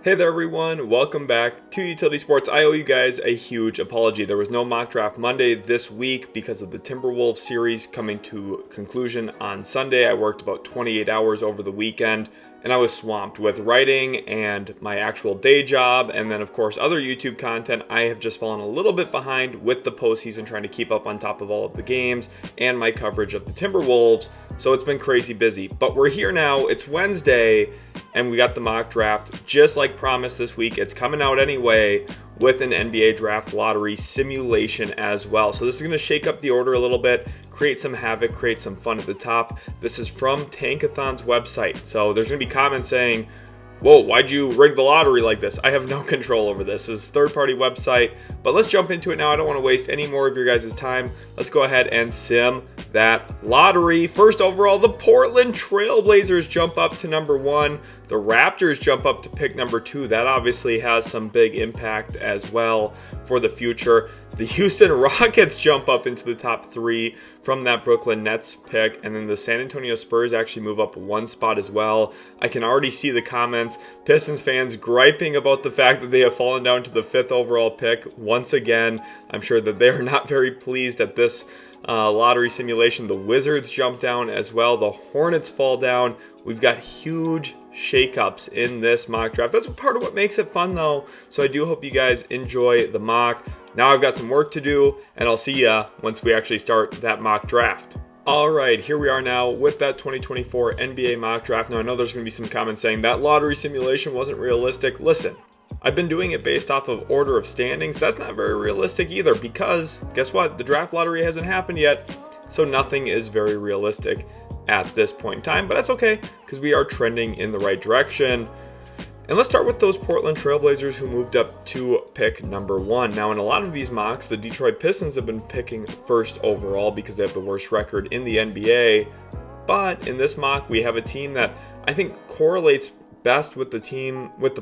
Hey there everyone, welcome back to Utility Sports. I owe you guys a huge apology. There was no mock draft Monday this week because of the Timberwolves series coming to conclusion on Sunday. I worked about 28 hours over the weekend and I was swamped with writing and my actual day job and then of course other YouTube content. I have just fallen a little bit behind with the postseason, trying to keep up on top of all of the games and my coverage of the Timberwolves. So it's been crazy busy, but we're here now. It's Wednesday and we got the mock draft just like promised this week. It's coming out anyway with an NBA draft lottery simulation as well. So this is going to shake up the order a little bit, create some havoc, create some fun at the top. This is from Tankathon's website. So there's going to be comments saying, whoa, why'd you rig the lottery like this? I have no control over this. This is a third-party website, but let's jump into it now. I don't want to waste any more of your guys' time. Let's go ahead and sim that lottery. First overall, the Portland Trailblazers jump up to number 1. The Raptors jump up to pick number 2. That obviously has some big impact as well for the future. The Houston Rockets jump up into the top 3 from that Brooklyn Nets pick, and then the San Antonio Spurs actually move up one spot as well. I can already see the comments. Pistons fans griping about the fact that they have fallen down to the 5th overall pick once again. I'm sure that they are not very pleased at this lottery simulation. The Wizards jump down as well. The Hornets fall down. We've got huge shakeups in this mock draft. That's part of what makes it fun though. So I do hope you guys enjoy the mock. Now I've got some work to do and I'll see ya once we actually start that mock draft. Alright, here we are now with that 2024 NBA mock draft. Now I know there's going to be some comments saying that lottery simulation wasn't realistic. Listen, I've been doing it based off of order of standings. That's not very realistic either because guess what? The draft lottery hasn't happened yet. So nothing is very realistic at this point in time, but that's okay because we are trending in the right direction. And let's start with those Portland Trailblazers who moved up to pick number 1. Now in a lot of these mocks, the Detroit Pistons have been picking first overall because they have the worst record in the NBA. But in this mock, we have a team that I think correlates best with the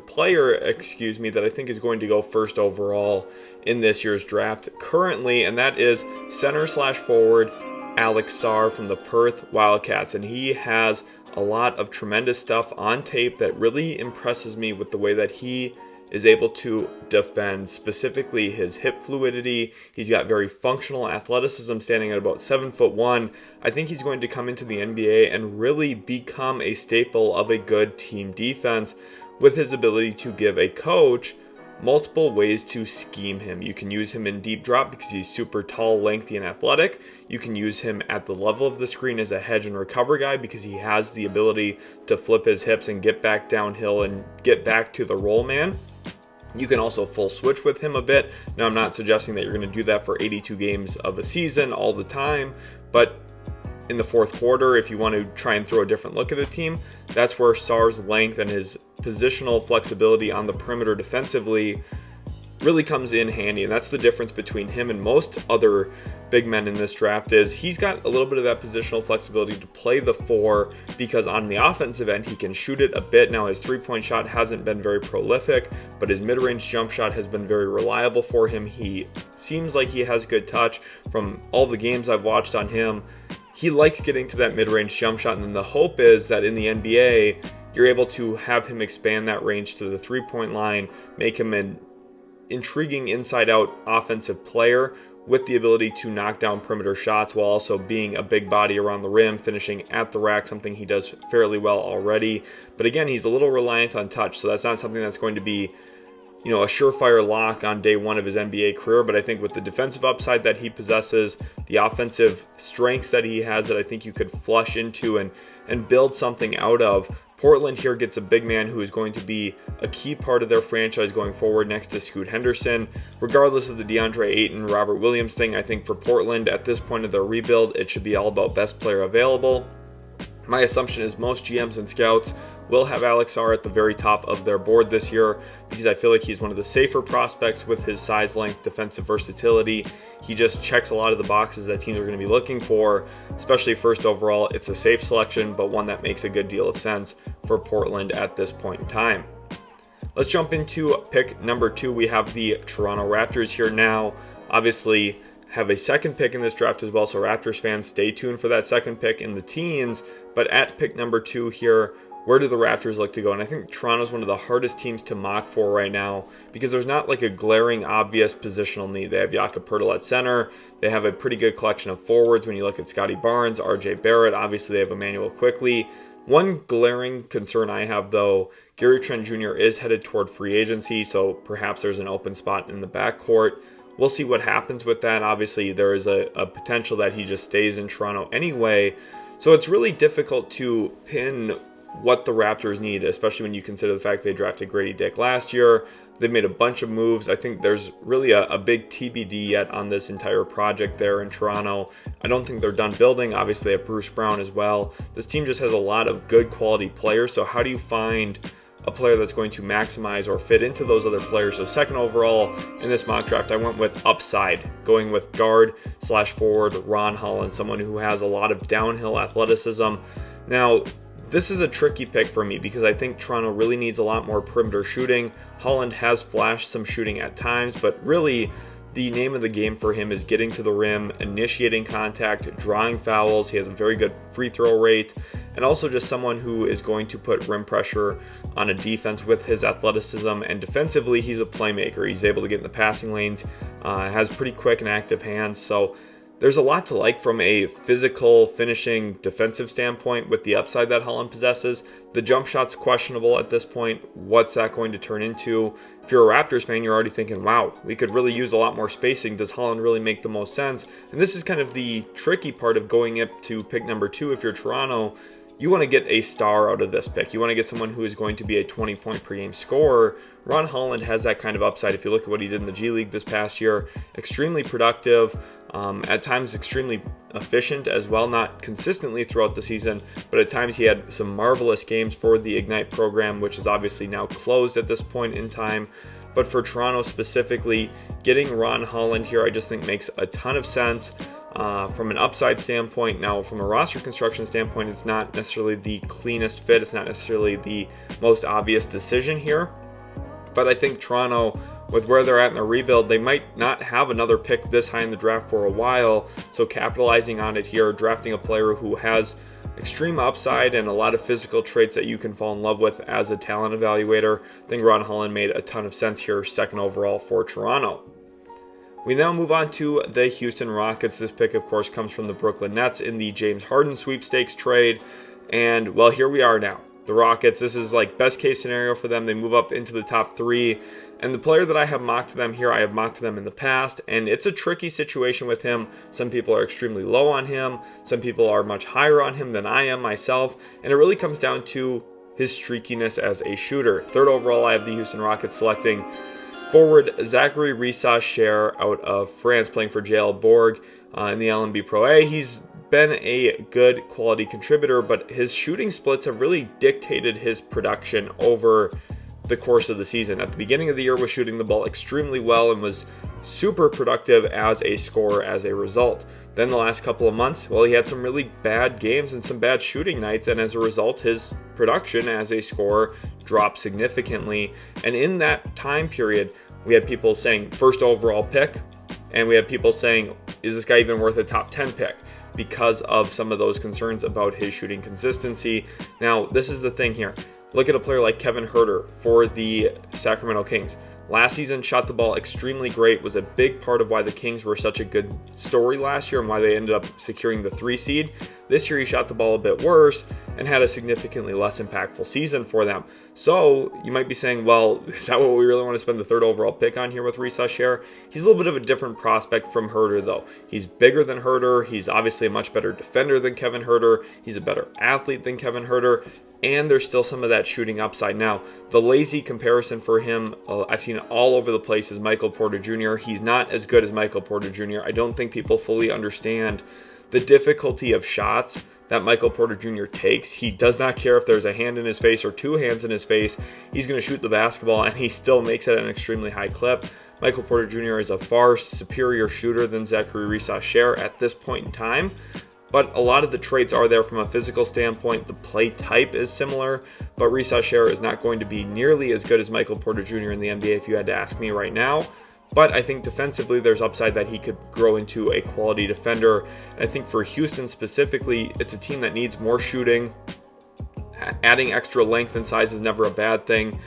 player that I think is going to go first overall in this year's draft currently, and that is center/forward Alex Sarr from the Perth Wildcats. And he has a lot of tremendous stuff on tape that really impresses me with the way that he is able to defend, specifically his hip fluidity. He's got very functional athleticism, standing at about 7'1". I think he's going to come into the NBA and really become a staple of a good team defense with his ability to give a coach multiple ways to scheme him. You can use him in deep drop because he's super tall, lengthy, and athletic. You can use him at the level of the screen as a hedge and recover guy because he has the ability to flip his hips and get back downhill and get back to the roll man. You can also full switch with him a bit. Now, I'm not suggesting that you're going to do that for 82 games of a season all the time, but in the fourth quarter, if you want to try and throw a different look at a team, that's where Sarr's length and his positional flexibility on the perimeter defensively really comes in handy. And that's the difference between him and most other big men in this draft, is he's got a little bit of that positional flexibility to play the 4 because on the offensive end, he can shoot it a bit. Now, his three-point shot hasn't been very prolific, but his mid-range jump shot has been very reliable for him. He seems like he has good touch. From all the games I've watched on him, he likes getting to that mid-range jump shot, and then the hope is that in the NBA, you're able to have him expand that range to the three-point line, make him an intriguing inside-out offensive player with the ability to knock down perimeter shots while also being a big body around the rim, finishing at the rack, something he does fairly well already. But again, he's a little reliant on touch, so that's not something that's going to be, a surefire lock on day one of his NBA career. But I think with the defensive upside that he possesses, the offensive strengths that he has that I think you could flush into and build something out of, Portland here gets a big man who is going to be a key part of their franchise going forward next to Scoot Henderson. Regardless of the DeAndre Ayton, Robert Williams thing, I think for Portland at this point of their rebuild, it should be all about best player available. My assumption is most GMs and scouts will have Alex Sarr at the very top of their board this year because I feel like he's one of the safer prospects with his size, length, defensive versatility. He just checks a lot of the boxes that teams are going to be looking for, especially first overall. It's a safe selection, but one that makes a good deal of sense for Portland at this point in time. Let's jump into pick number 2. We have the Toronto Raptors here now. Obviously, have a second pick in this draft as well, so Raptors fans, stay tuned for that second pick in the teens. But at pick number 2 here, where do the Raptors look to go? And I think Toronto's one of the hardest teams to mock for right now because there's not like a glaring, obvious positional need. They have Jakob Poeltl at center. They have a pretty good collection of forwards when you look at Scotty Barnes, RJ Barrett. Obviously, they have Emmanuel Quickley. One glaring concern I have, though, Gary Trent Jr. is headed toward free agency, so perhaps there's an open spot in the backcourt. We'll see what happens with that. Obviously, there is a potential that he just stays in Toronto anyway. So it's really difficult to pin what the Raptors need, especially when you consider the fact they drafted Grady Dick last year. They've made a bunch of moves. I think there's really a big TBD yet on this entire project there in Toronto. I don't think they're done building. Obviously, they have Bruce Brown as well. This team just has a lot of good quality players. So how do you find a player that's going to maximize or fit into those other players? So second overall in this mock draft, I went with upside, going with guard/forward Ron Holland, someone who has a lot of downhill athleticism. Now, this is a tricky pick for me because I think Toronto really needs a lot more perimeter shooting. Holland has flashed some shooting at times, but really the name of the game for him is getting to the rim, initiating contact, drawing fouls. He has a very good free throw rate, and also just someone who is going to put rim pressure on a defense with his athleticism. And defensively, he's a playmaker. He's able to get in the passing lanes, has pretty quick and active hands. So there's a lot to like from a physical, finishing, defensive standpoint with the upside that Holland possesses. The jump shot's questionable at this point. What's that going to turn into? If you're a Raptors fan, you're already thinking, wow, we could really use a lot more spacing. Does Holland really make the most sense? And this is kind of the tricky part of going up to pick number 2 if you're Toronto. You want to get a star out of this pick. You want to get someone who is going to be a 20-point per game scorer. Ron Holland has that kind of upside. If you look at what he did in the G League this past year, extremely productive, at times extremely efficient as well, not consistently throughout the season, but at times he had some marvelous games for the Ignite program, which is obviously now closed at this point in time. But for Toronto specifically, getting Ron Holland here I just think makes a ton of sense. From an upside standpoint. Now, from a roster construction standpoint, it's not necessarily the cleanest fit. It's not necessarily the most obvious decision here. But I think Toronto, with where they're at in the rebuild, they might not have another pick this high in the draft for a while. So capitalizing on it here, drafting a player who has extreme upside and a lot of physical traits that you can fall in love with as a talent evaluator. I think Ron Holland made a ton of sense here, second overall for Toronto. We now move on to the Houston Rockets. This pick, of course, comes from the Brooklyn Nets in the James Harden sweepstakes trade. And, well, here we are now. The Rockets, this is like best case scenario for them. They move up into the top 3. And the player that I have mocked them here, I have mocked them in the past. And it's a tricky situation with him. Some people are extremely low on him. Some people are much higher on him than I am myself. And it really comes down to his streakiness as a shooter. Third overall, I have the Houston Rockets selecting forward Zaccharie Risacher out of France, playing for JL Borg in the LNB Pro A. He's been a good quality contributor, but his shooting splits have really dictated his production over the course of the season. At the beginning of the year, was shooting the ball extremely well and was super productive as a scorer as a result. Then the last couple of months, well, he had some really bad games and some bad shooting nights, and as a result, his production as a scorer dropped significantly. And in that time period, we had people saying first overall pick, and we had people saying, is this guy even worth a top 10 pick? Because of some of those concerns about his shooting consistency. Now, this is the thing here. Look at a player like Kevin Huerter for the Sacramento Kings. Last season, shot the ball extremely great, was a big part of why the Kings were such a good story last year and why they ended up securing the 3 seed. This year, he shot the ball a bit worse and had a significantly less impactful season for them. So you might be saying, well, is that what we really want to spend the third overall pick on here with Risacher? He's a little bit of a different prospect from Huerter, though. He's bigger than Huerter. He's obviously a much better defender than Kevin Huerter. He's a better athlete than Kevin Huerter. And there's still some of that shooting upside. Now, the lazy comparison for him, I've seen it all over the place, is Michael Porter Jr. He's not as good as Michael Porter Jr. I don't think people fully understand the difficulty of shots that Michael Porter Jr. takes. He does not care if there's a hand in his face or 2 hands in his face. He's going to shoot the basketball, and he still makes it at an extremely high clip. Michael Porter Jr. is a far superior shooter than Zaccharie Risacher at this point in time. But a lot of the traits are there from a physical standpoint. The play type is similar, but Risacher is not going to be nearly as good as Michael Porter Jr. in the NBA if you had to ask me right now. But I think defensively there's upside that he could grow into a quality defender. And I think for Houston specifically, it's a team that needs more shooting, adding extra length and size is never a bad thing.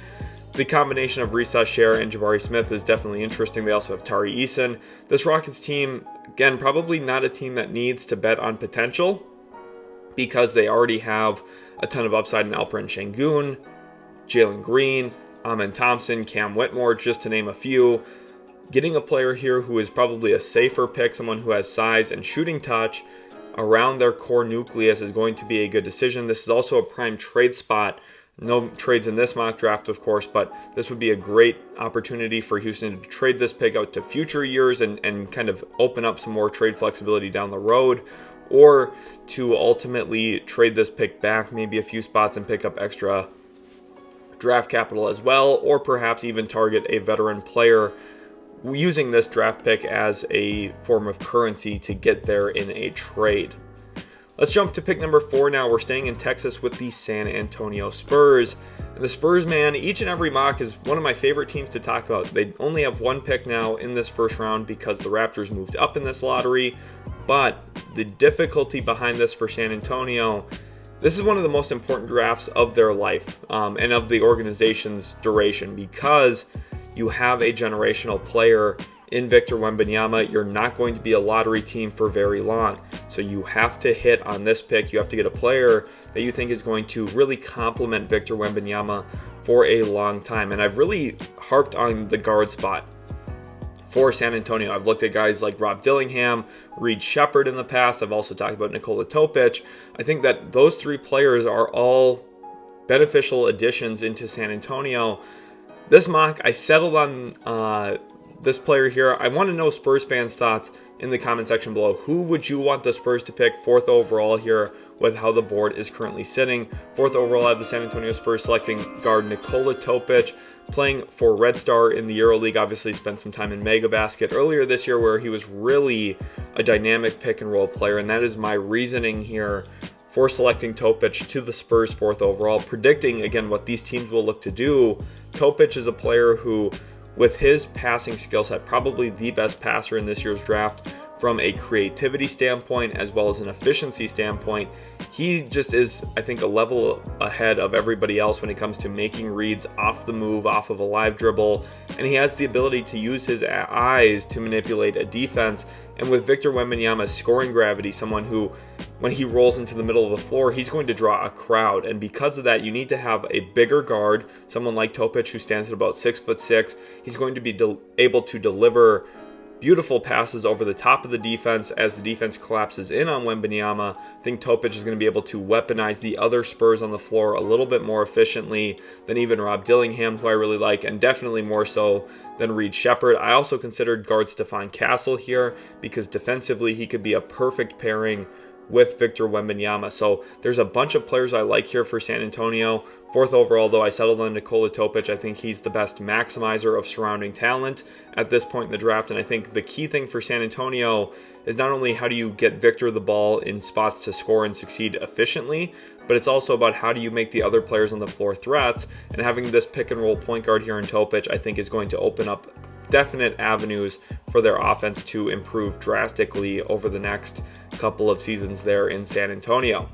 The combination of Risacher and Jabari Smith is definitely interesting. They also have Tari Eason. This Rockets team, again, probably not a team that needs to bet on potential because they already have a ton of upside in Alperen Şengün, Jalen Green, Amen Thompson, Cam Whitmore, just to name a few. Getting a player here who is probably a safer pick, someone who has size and shooting touch around their core nucleus, is going to be a good decision. This is also a prime trade spot. No trades in this mock draft, of course, but this would be a great opportunity for Houston to trade this pick out to future years and kind of open up some more trade flexibility down the road, or to ultimately trade this pick back maybe a few spots and pick up extra draft capital as well, or perhaps even target a veteran player using this draft pick as a form of currency to get there in a trade. Let's jump to pick number 4 now. We're staying in Texas with the San Antonio Spurs. And the Spurs, man, each and every mock is one of my favorite teams to talk about. They only have one pick now in this first round because the Raptors moved up in this lottery. But the difficulty behind this for San Antonio, this is one of the most important drafts of their life and of the organization's duration, because you have a generational player in Victor Wembanyama. You're not going to be a lottery team for very long. So you have to hit on this pick. You have to get a player that you think is going to really complement Victor Wembanyama for a long time. And I've really harped on the guard spot for San Antonio. I've looked at guys like Rob Dillingham, Reed Sheppard in the past. I've also talked about Nikola Topic. I think that those three players are all beneficial additions into San Antonio. This mock, I settled on this player here. I want to know Spurs fans' thoughts in the comment section below. Who would you want the Spurs to pick 4th overall here with how the board is currently sitting? 4th overall, I have the San Antonio Spurs selecting guard Nikola Topic, playing for Red Star in the EuroLeague. Obviously spent some time in Mega Basket earlier this year where he was really a dynamic pick and roll player, and that is my reasoning here for selecting Topic to the Spurs 4th overall, predicting again what these teams will look to do. Topic is a player who, with his passing skill set, probably the best passer in this year's draft from a creativity standpoint as well as an efficiency standpoint. He just is, I think, a level ahead of everybody else when it comes to making reads off the move, off of a live dribble, and he has the ability to use his eyes to manipulate a defense. And with Victor Wembanyama's scoring gravity, someone who, when he rolls into the middle of the floor, he's going to draw a crowd. And because of that, you need to have a bigger guard, someone like Topic who stands at about 6'6". He's going to be able to deliver beautiful passes over the top of the defense as the defense collapses in on Wembanyama. I think Topic is going to be able to weaponize the other Spurs on the floor a little bit more efficiently than even Rob Dillingham, who I really like, and definitely more so than Reed Sheppard. I also considered guard Stephon Castle here because defensively he could be a perfect pairing with Victor Wembanyama. So there's a bunch of players I like here for San Antonio. 4th overall, though, I settled on Nikola Topic. I think he's the best maximizer of surrounding talent at this point in the draft. And I think the key thing for San Antonio is not only how do you get Victor the ball in spots to score and succeed efficiently, but it's also about how do you make the other players on the floor threats. And having this pick and roll point guard here in Topic, I think is going to open up definite avenues for their offense to improve drastically over the next couple of seasons there in San Antonio.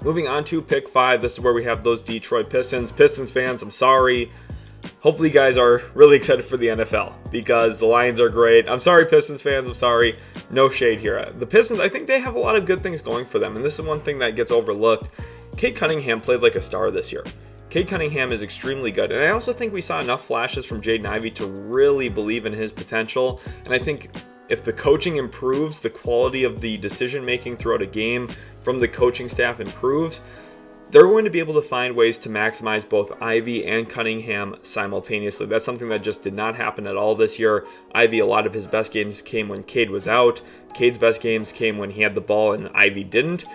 Moving on to pick 5, this is where we have those Detroit Pistons. Pistons fans, I'm sorry. Hopefully you guys are really excited for the NFL because the Lions are great. I'm sorry, Pistons fans, I'm sorry. No shade here. The Pistons, I think they have a lot of good things going for them, and this is one thing that gets overlooked. Cade Cunningham played like a star this year. Cade Cunningham is extremely good, and I also think we saw enough flashes from Jaden Ivey to really believe in his potential, and I think if the coaching improves, the quality of the decision-making throughout a game from the coaching staff improves, they're going to be able to find ways to maximize both Ivey and Cunningham simultaneously. That's something that just did not happen at all this year. Ivey, a lot of his best games came when Cade was out. Cade's best games came when he had the ball and Ivey didn't.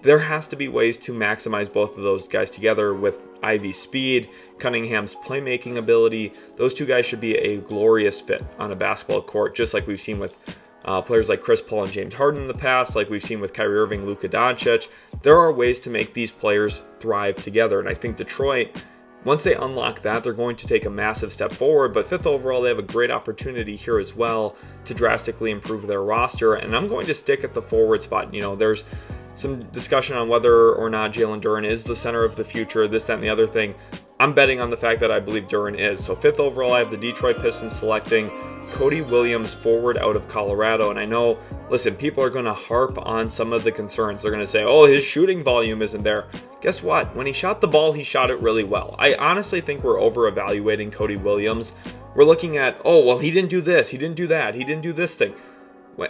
There has to be ways to maximize both of those guys together with Ivey's speed, Cunningham's playmaking ability. Those two guys should be a glorious fit on a basketball court, just like we've seen with players like Chris Paul and James Harden in the past, like we've seen with Kyrie Irving, Luka Doncic. There are ways to make these players thrive together, and I think Detroit, once they unlock that, they're going to take a massive step forward. But 5th overall, they have a great opportunity here as well to drastically improve their roster, and I'm going to stick at the forward spot. You know, there's some discussion on whether or not Jalen Duren is the center of the future, this, that, and the other thing. I'm betting on the fact that I believe Duren is. So 5th overall, I have the Detroit Pistons selecting Cody Williams, forward out of Colorado. And I know, listen, people are going to harp on some of the concerns. They're going to say, oh, his shooting volume isn't there. Guess what? When he shot the ball, he shot it really well. I honestly think we're over-evaluating Cody Williams. We're looking at, oh, well, he didn't do this, he didn't do that, he didn't do this thing.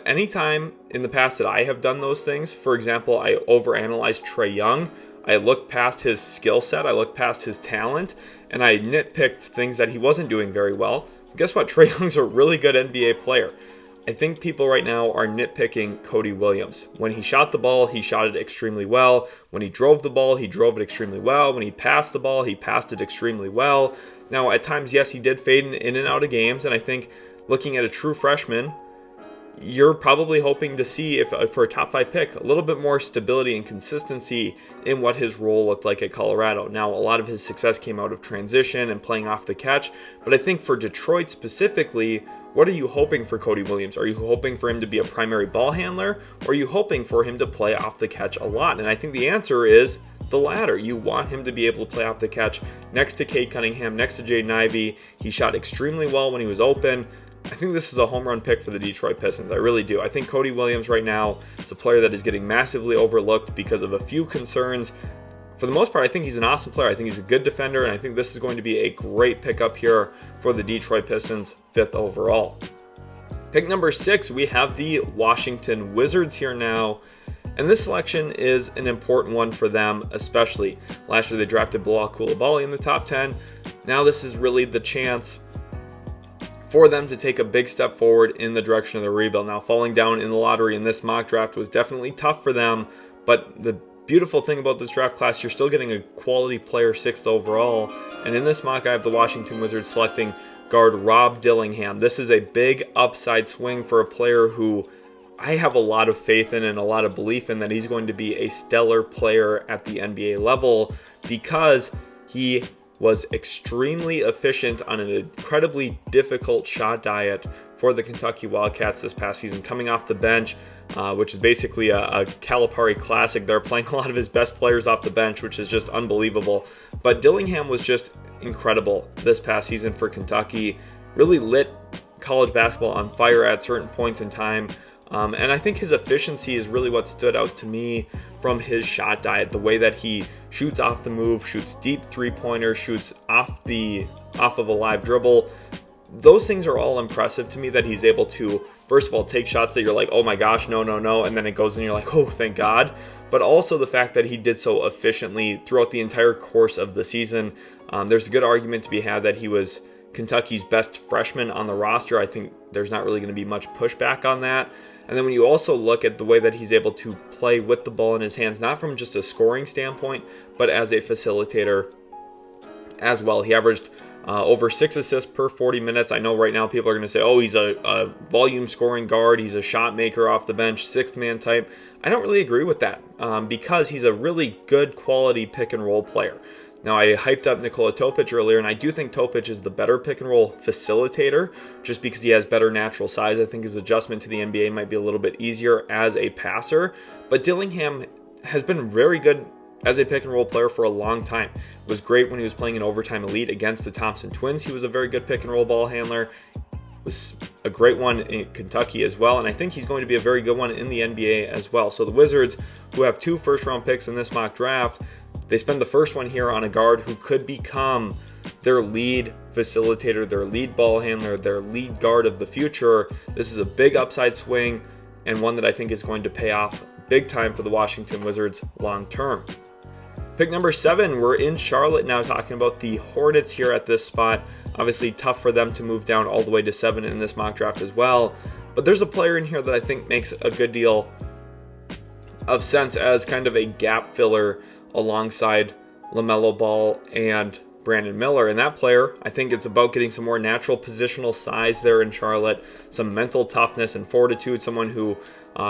Anytime in the past that I have done those things, for example, I overanalyzed Trae Young, I looked past his skill set, I looked past his talent, and I nitpicked things that he wasn't doing very well. Guess what? Trae Young's a really good NBA player. I think people right now are nitpicking Cody Williams. When he shot the ball, he shot it extremely well. When he drove the ball, he drove it extremely well. When he passed the ball, he passed it extremely well. Now, at times, yes, he did fade in and out of games, and I think looking at a true freshman, you're probably hoping to see, if for a top 5 pick, a little bit more stability and consistency in what his role looked like at Colorado. Now, a lot of his success came out of transition and playing off the catch, but I think for Detroit specifically, what are you hoping for Cody Williams? Are you hoping for him to be a primary ball handler, or are you hoping for him to play off the catch a lot? And I think the answer is the latter. You want him to be able to play off the catch next to Cade Cunningham, next to Jaden Ivey. He shot extremely well when he was open. I think this is a home run pick for the Detroit Pistons. I really do. I think Cody Williams right now is a player that is getting massively overlooked because of a few concerns. For the most part, I think he's an awesome player. I think he's a good defender, and I think this is going to be a great pickup here for the Detroit Pistons, 5th overall. Pick number 6, we have the Washington Wizards here now. And this selection is an important one for them, especially. Last year they drafted Bilal Coulibaly in the top 10. Now this is really the chance for them to take a big step forward in the direction of the rebuild. Now, falling down in the lottery in this mock draft was definitely tough for them, but the beautiful thing about this draft class, you're still getting a quality player 6th overall. And in this mock, I have the Washington Wizards selecting guard Rob Dillingham. This is a big upside swing for a player who I have a lot of faith in and a lot of belief in that he's going to be a stellar player at the NBA level because he was extremely efficient on an incredibly difficult shot diet for the Kentucky Wildcats this past season, coming off the bench, which is basically a Calipari classic. They're playing a lot of his best players off the bench, which is just unbelievable. But Dillingham was just incredible this past season for Kentucky, really lit college basketball on fire at certain points in time. And I think his efficiency is really what stood out to me from his shot diet. The way that he shoots off the move, shoots deep three-pointers, shoots off of a live dribble. Those things are all impressive to me, that he's able to, first of all, take shots that you're like, oh my gosh, no, and then it goes and you're like, oh, thank God. But also the fact that he did so efficiently throughout the entire course of the season. There's a good argument to be had that he was Kentucky's best freshman on the roster. I think there's not really going to be much pushback on that. And then when you also look at the way that he's able to play with the ball in his hands, not from just a scoring standpoint, but as a facilitator as well. He averaged over 6 assists per 40 minutes. I know right now people are going to say, oh, he's a volume scoring guard. He's a shot maker off the bench, 6th man type. I don't really agree with that because he's a really good quality pick and roll player. Now, I hyped up Nikola Topic earlier, and I do think Topic is the better pick-and-roll facilitator just because he has better natural size. I think his adjustment to the NBA might be a little bit easier as a passer. But Dillingham has been very good as a pick-and-roll player for a long time. It was great when he was playing in Overtime Elite against the Thompson Twins. He was a very good pick-and-roll ball handler. Was a great one in Kentucky as well, and I think he's going to be a very good one in the NBA as well. So the Wizards, who have 2 first-round picks in this mock draft, they spend the first one here on a guard who could become their lead facilitator, their lead ball handler, their lead guard of the future. This is a big upside swing and one that I think is going to pay off big time for the Washington Wizards long term. Pick number 7, we're in Charlotte now, talking about the Hornets here at this spot. Obviously tough for them to move down all the way to 7 in this mock draft as well. But there's a player in here that I think makes a good deal of sense as kind of a gap filler alongside LaMelo Ball and Brandon Miller. And that player, I think it's about getting some more natural positional size there in Charlotte, some mental toughness and fortitude, someone who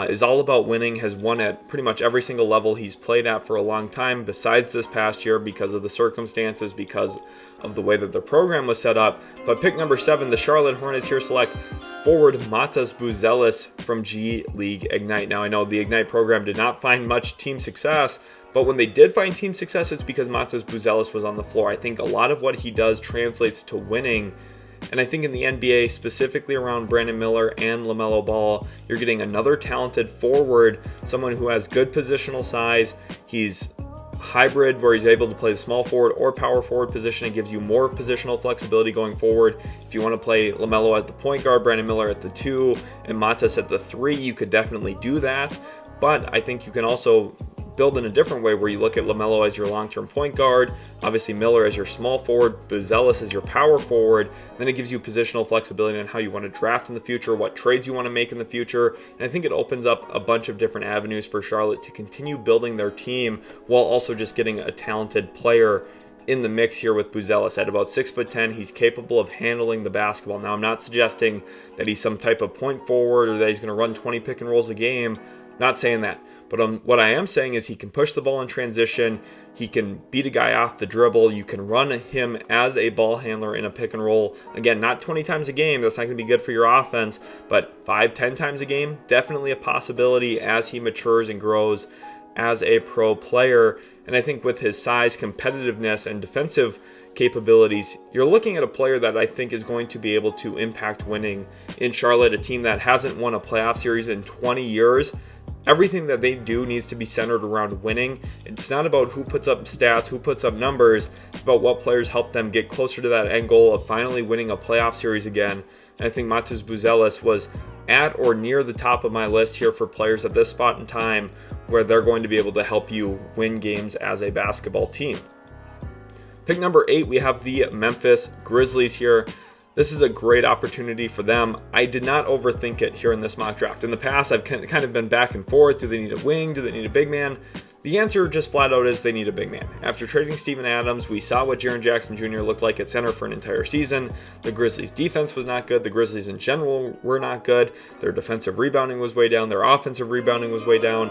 is all about winning, has won at pretty much every single level he's played at for a long time, besides this past year because of the circumstances, because of the way that the program was set up. But pick number 7, the Charlotte Hornets here select forward Matas Buzelis from G League Ignite. Now, I know the Ignite program did not find much team success, but when they did find team success, it's because Matas Buzelis was on the floor. I think a lot of what he does translates to winning. And I think in the NBA, specifically around Brandon Miller and LaMelo Ball, you're getting another talented forward, someone who has good positional size. He's hybrid where he's able to play the small forward or power forward position. It gives you more positional flexibility going forward. If you want to play LaMelo at the point guard, Brandon Miller at the 2, and Matas at the 3, you could definitely do that. But I think you can also build in a different way where you look at LaMelo as your long-term point guard, obviously Miller as your small forward, Buzelis as your power forward. Then it gives you positional flexibility on how you want to draft in the future, what trades you want to make in the future. And I think it opens up a bunch of different avenues for Charlotte to continue building their team while also just getting a talented player in the mix here with Buzelis. At about 6'10", he's capable of handling the basketball. Now, I'm not suggesting that he's some type of point forward or that he's going to run 20 pick and rolls a game. Not saying that. But what I am saying is he can push the ball in transition. He can beat a guy off the dribble. You can run him as a ball handler in a pick and roll. Again, not 20 times a game. That's not going to be good for your offense. But 5-10 times a game, definitely a possibility as he matures and grows as a pro player. And I think with his size, competitiveness, and defensive capabilities, you're looking at a player that I think is going to be able to impact winning in Charlotte, a team that hasn't won a playoff series in 20 years. Everything that they do needs to be centered around winning. It's not about who puts up stats, who puts up numbers. It's about what players help them get closer to that end goal of finally winning a playoff series again. And I think Matas Buzelis was at or near the top of my list here for players at this spot in time where they're going to be able to help you win games as a basketball team. Pick number 8, we have the Memphis Grizzlies here. This is a great opportunity for them. I did not overthink it here in this mock draft. In the past, I've kind of been back and forth. Do they need a wing? Do they need a big man? The answer just flat out is they need a big man. After trading Steven Adams, we saw what Jaren Jackson Jr. looked like at center for an entire season. The Grizzlies' defense was not good. The Grizzlies in general were not good. Their defensive rebounding was way down. Their offensive rebounding was way down.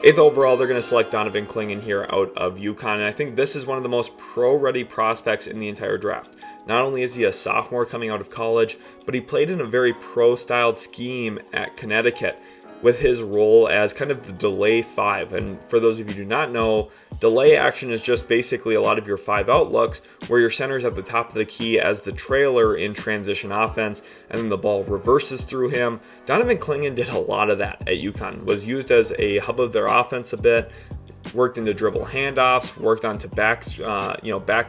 8th overall, they're going to select Donovan Clingan here out of UConn. And I think this is one of the most pro-ready prospects in the entire draft. Not only is he a sophomore coming out of college, but he played in a very pro-styled scheme at Connecticut with his role as kind of the delay 5. And for those of you who do not know, delay action is just basically a lot of your 5-out looks where your center's at the top of the key as the trailer in transition offense, and then the ball reverses through him. Donovan Clingan did a lot of that at UConn, was used as a hub of their offense a bit, worked into dribble handoffs, worked onto back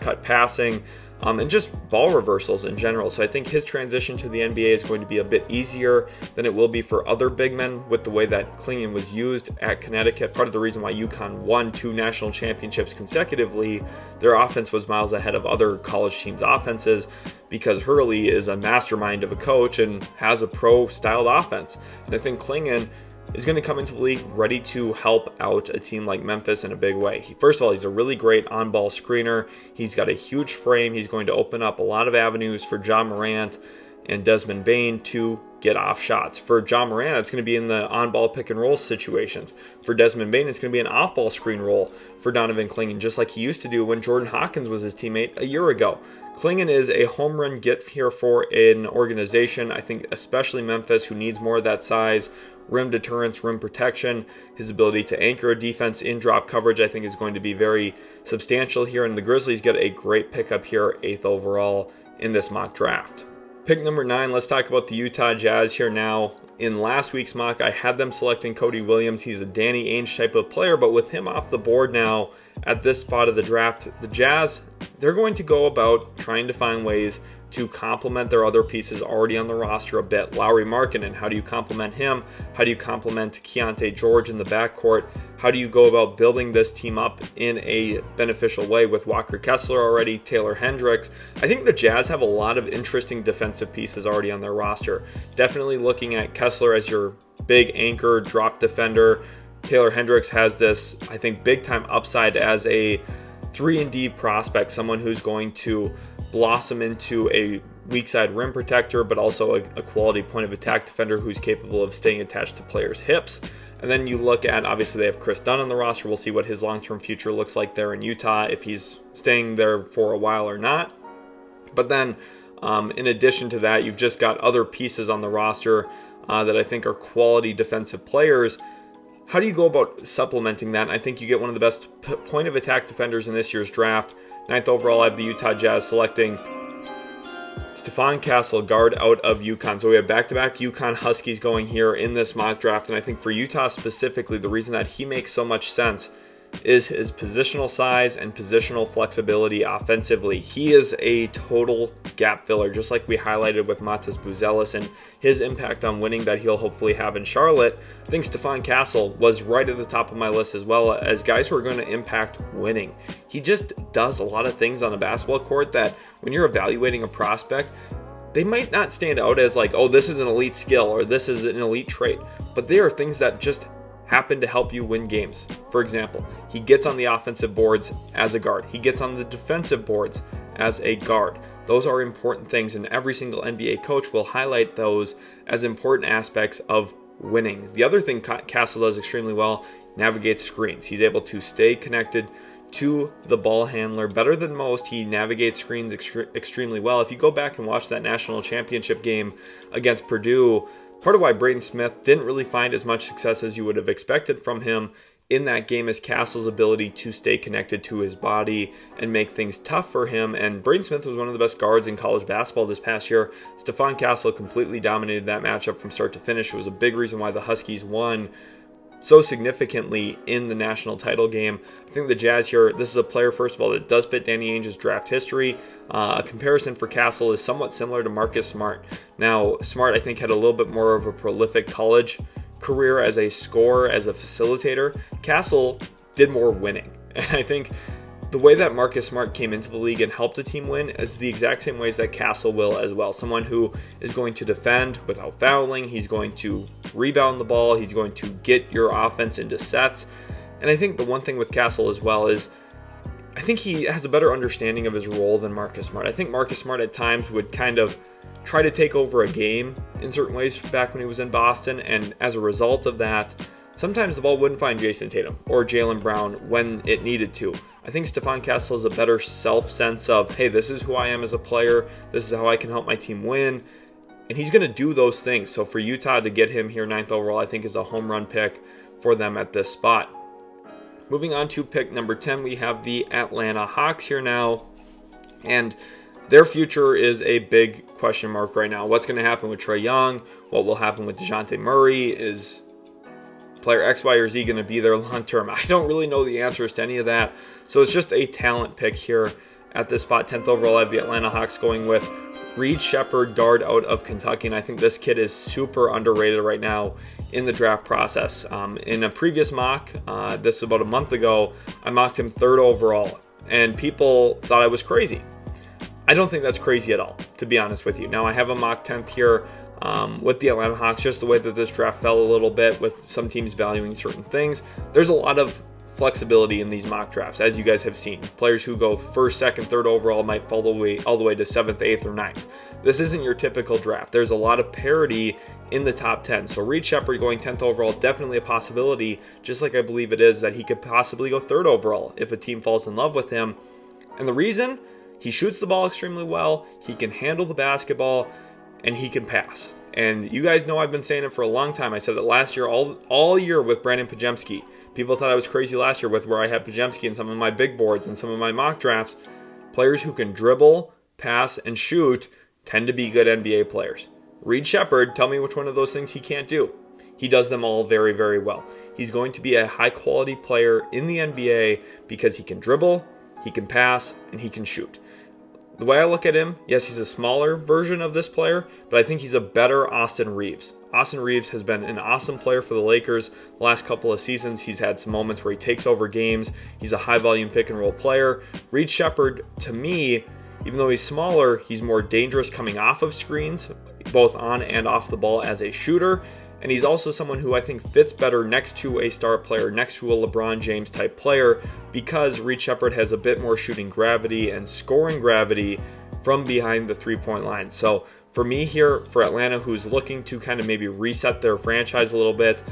cut passing, and just ball reversals in general. So I think his transition to the NBA is going to be a bit easier than it will be for other big men with the way that Clingan was used at Connecticut. Part of the reason why UConn won 2 national championships consecutively, their offense was miles ahead of other college teams' offenses because Hurley is a mastermind of a coach and has a pro-styled offense. And I think Clingan is going to come into the league ready to help out a team like Memphis in a big way. First of all, he's a really great on-ball screener. He's got a huge frame. He's going to open up a lot of avenues for Ja Morant and Desmond Bane to get off shots. For Ja Morant, it's going to be in the on-ball pick-and-roll situations. For Desmond Bane, it's going to be an off-ball screen roll for Donovan Clingan, just like he used to do when Jordan Hawkins was his teammate a year ago. Clingan is a home run get here for an organization, I think especially Memphis, who needs more of that size, rim deterrence, rim protection. His ability to anchor a defense in drop coverage, I think, is going to be very substantial here. And the Grizzlies get a great pickup here, 8th overall in this mock draft. Pick number 9, let's talk about the Utah Jazz here now. In last week's mock, I had them selecting Cody Williams. He's a Danny Ainge type of player, but with him off the board now at this spot of the draft, the Jazz, they're going to go about trying to find ways to complement their other pieces already on the roster a bit. Lauri Markkanen, how do you complement him? How do you complement Keontae George in the backcourt? How do you go about building this team up in a beneficial way with Walker Kessler already, Taylor Hendricks? I think the Jazz have a lot of interesting defensive pieces already on their roster. Definitely looking at Kessler as your big anchor, drop defender. Taylor Hendricks has this, I think, big-time upside as a 3-and-D prospect, someone who's going to blossom into a weak side rim protector, but also a quality point of attack defender who's capable of staying attached to players' hips. And then you look at, obviously they have Chris Dunn on the roster. We'll see what his long-term future looks like there in Utah, if he's staying there for a while or not. But then in addition to that, you've just got other pieces on the roster that I think are quality defensive players. How do you go about supplementing that? And I think you get one of the best point of attack defenders in this year's draft. 9th overall, I have the Utah Jazz selecting Stephon Castle, guard out of UConn. So we have back-to-back UConn Huskies going here in this mock draft. And I think for Utah specifically, the reason that he makes so much sense is his positional size and positional flexibility offensively. He is a total gap filler, just like we highlighted with Matas Buzelis and his impact on winning that he'll hopefully have in Charlotte. I think Stephon Castle was right at the top of my list as well as guys who are going to impact winning. He just does a lot of things on a basketball court that when you're evaluating a prospect, they might not stand out as like, oh, this is an elite skill or this is an elite trait, but they are things that just happen to help you win games. For example, he gets on the offensive boards as a guard. He gets on the defensive boards as a guard. Those are important things, and every single NBA coach will highlight those as important aspects of winning. The other thing Castle does extremely well, navigates screens. He's able to stay connected to the ball handler better than most. He navigates screens extremely well. If you go back and watch that national championship game against Purdue, part of why Braden Smith didn't really find as much success as you would have expected from him in that game is Castle's ability to stay connected to his body and make things tough for him. And Braden Smith was one of the best guards in college basketball this past year. Stephon Castle completely dominated that matchup from start to finish. It was a big reason why the Huskies won so significantly in the national title game. I think the Jazz here, this is a player, first of all, that does fit Danny Ainge's draft history. A comparison for Castle is somewhat similar to Marcus Smart. Now, Smart, I think, had a little bit more of a prolific college career as a scorer, as a facilitator. Castle did more winning. And I think the way that Marcus Smart came into the league and helped a team win is the exact same ways that Castle will as well. Someone who is going to defend without fouling. He's going to rebound the ball. He's going to get your offense into sets. And I think the one thing with Castle as well is I think he has a better understanding of his role than Marcus Smart. I think Marcus Smart at times would kind of try to take over a game in certain ways back when he was in Boston. And as a result of that, sometimes the ball wouldn't find Jason Tatum or Jaylen Brown when it needed to. I think Stephon Castle has a better self-sense of, hey, this is who I am as a player. This is how I can help my team win. And he's going to do those things. So for Utah to get him here 9th overall, I think is a home run pick for them at this spot. Moving on to pick number 10, we have the Atlanta Hawks here now. And their future is a big question mark right now. What's going to happen with Trae Young? What will happen with DeJounte Murray? Is player X, Y, or Z going to be there long term? I don't really know the answers to any of that. So it's just a talent pick here at this spot. 10th overall, I have the Atlanta Hawks going with Reed Sheppard, guard out of Kentucky. And I think this kid is super underrated right now in the draft process. In a previous mock, this is about a month ago, I mocked him 3rd overall. And people thought I was crazy. I don't think that's crazy at all, to be honest with you. Now, I have a mock 10th here with the Atlanta Hawks, just the way that this draft fell a little bit with some teams valuing certain things. There's a lot of flexibility in these mock drafts, as you guys have seen. Players who go 1st, 2nd, 3rd overall might fall all the way to 7th, 8th, or 9th. This isn't your typical draft. There's a lot of parity in the top 10. So Reed Sheppard going 10th overall, definitely a possibility, just like I believe it is that he could possibly go 3rd overall if a team falls in love with him. And the reason? He shoots the ball extremely well, he can handle the basketball, and he can pass. And you guys know I've been saying it for a long time. I said it last year, all year with Brandon Podziemski. People thought I was crazy last year with where I had Podziemski in some of my big boards and some of my mock drafts. Players who can dribble, pass, and shoot tend to be good NBA players. Reed Sheppard, tell me which one of those things he can't do. He does them all very, very well. He's going to be a high-quality player in the NBA because he can dribble, he can pass, and he can shoot. The way I look at him, yes, he's a smaller version of this player, but I think he's a better Austin Reeves. Austin Reeves has been an awesome player for the Lakers the last couple of seasons. He's had some moments where he takes over games. He's a high-volume pick-and-roll player. Reed Sheppard, to me, even though he's smaller, he's more dangerous coming off of screens, both on and off the ball as a shooter. and he's also someone who I think fits better next to a star player, next to a LeBron James type player, because Sheppard has a bit more shooting gravity and scoring gravity from behind the three-point line. So for me here, for Atlanta, who's looking to kind of maybe reset their franchise a little bit,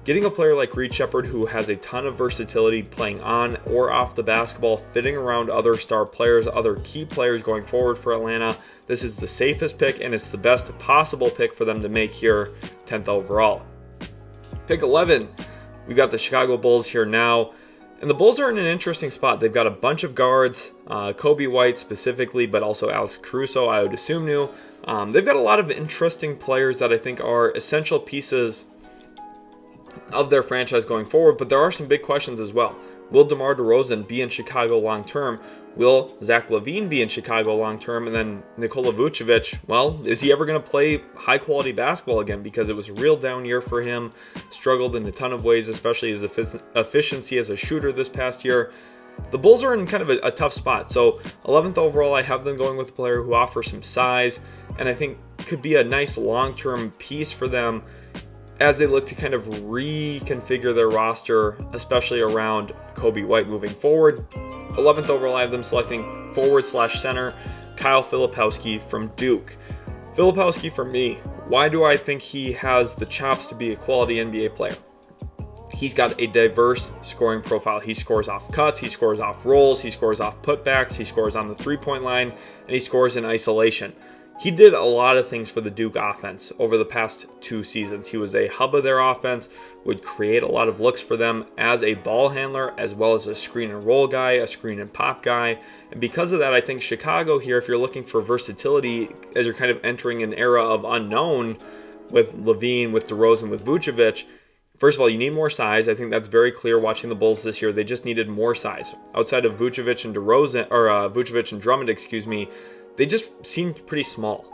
getting a player like Sheppard who has a ton of versatility playing on or off the basketball, fitting around other star players, other key players going forward for Atlanta, this is the safest pick, and it's the best possible pick for them to make here, 10th overall. Pick 11, we got the Chicago Bulls here now. And the Bulls are in an interesting spot. They've got a bunch of guards, Kobe White specifically, but also Alex Caruso, I would assume new. They've got a lot of interesting players that I think are essential pieces of their franchise going forward, but there are some big questions as well. Will DeMar DeRozan be in Chicago long term? Will Zach LaVine be in Chicago long term? And then Nikola Vucevic, well, is he ever going to play high quality basketball again? Because it was a real down year for him, struggled in a ton of ways, especially his efficiency as a shooter this past year. The Bulls are in kind of a tough spot. So 11th overall, I have them going with a player who offers some size, and I think could be a nice long-term piece for them as they look to kind of reconfigure their roster, especially around Kobe White moving forward. 11th overall, I have them selecting forward/center Kyle Filipowski from Duke. Filipowski, for me, why do I think he has the chops to be a quality NBA player? He's got a diverse scoring profile. He scores off cuts, he scores off rolls, he scores off putbacks, he scores on the three-point line, and he scores in isolation. He did a lot of things for the Duke offense over the past 2 seasons. He was a hub of their offense, would create a lot of looks for them as a ball handler, as well as a screen and roll guy, a screen and pop guy. And because of that, I think Chicago here, if you're looking for versatility, as you're kind of entering an era of unknown with LaVine, with DeRozan, with Vucevic, first of all, you need more size. I think that's very clear watching the Bulls this year. They just needed more size. Outside of Vucevic and Vucevic and Drummond, they just seemed pretty small.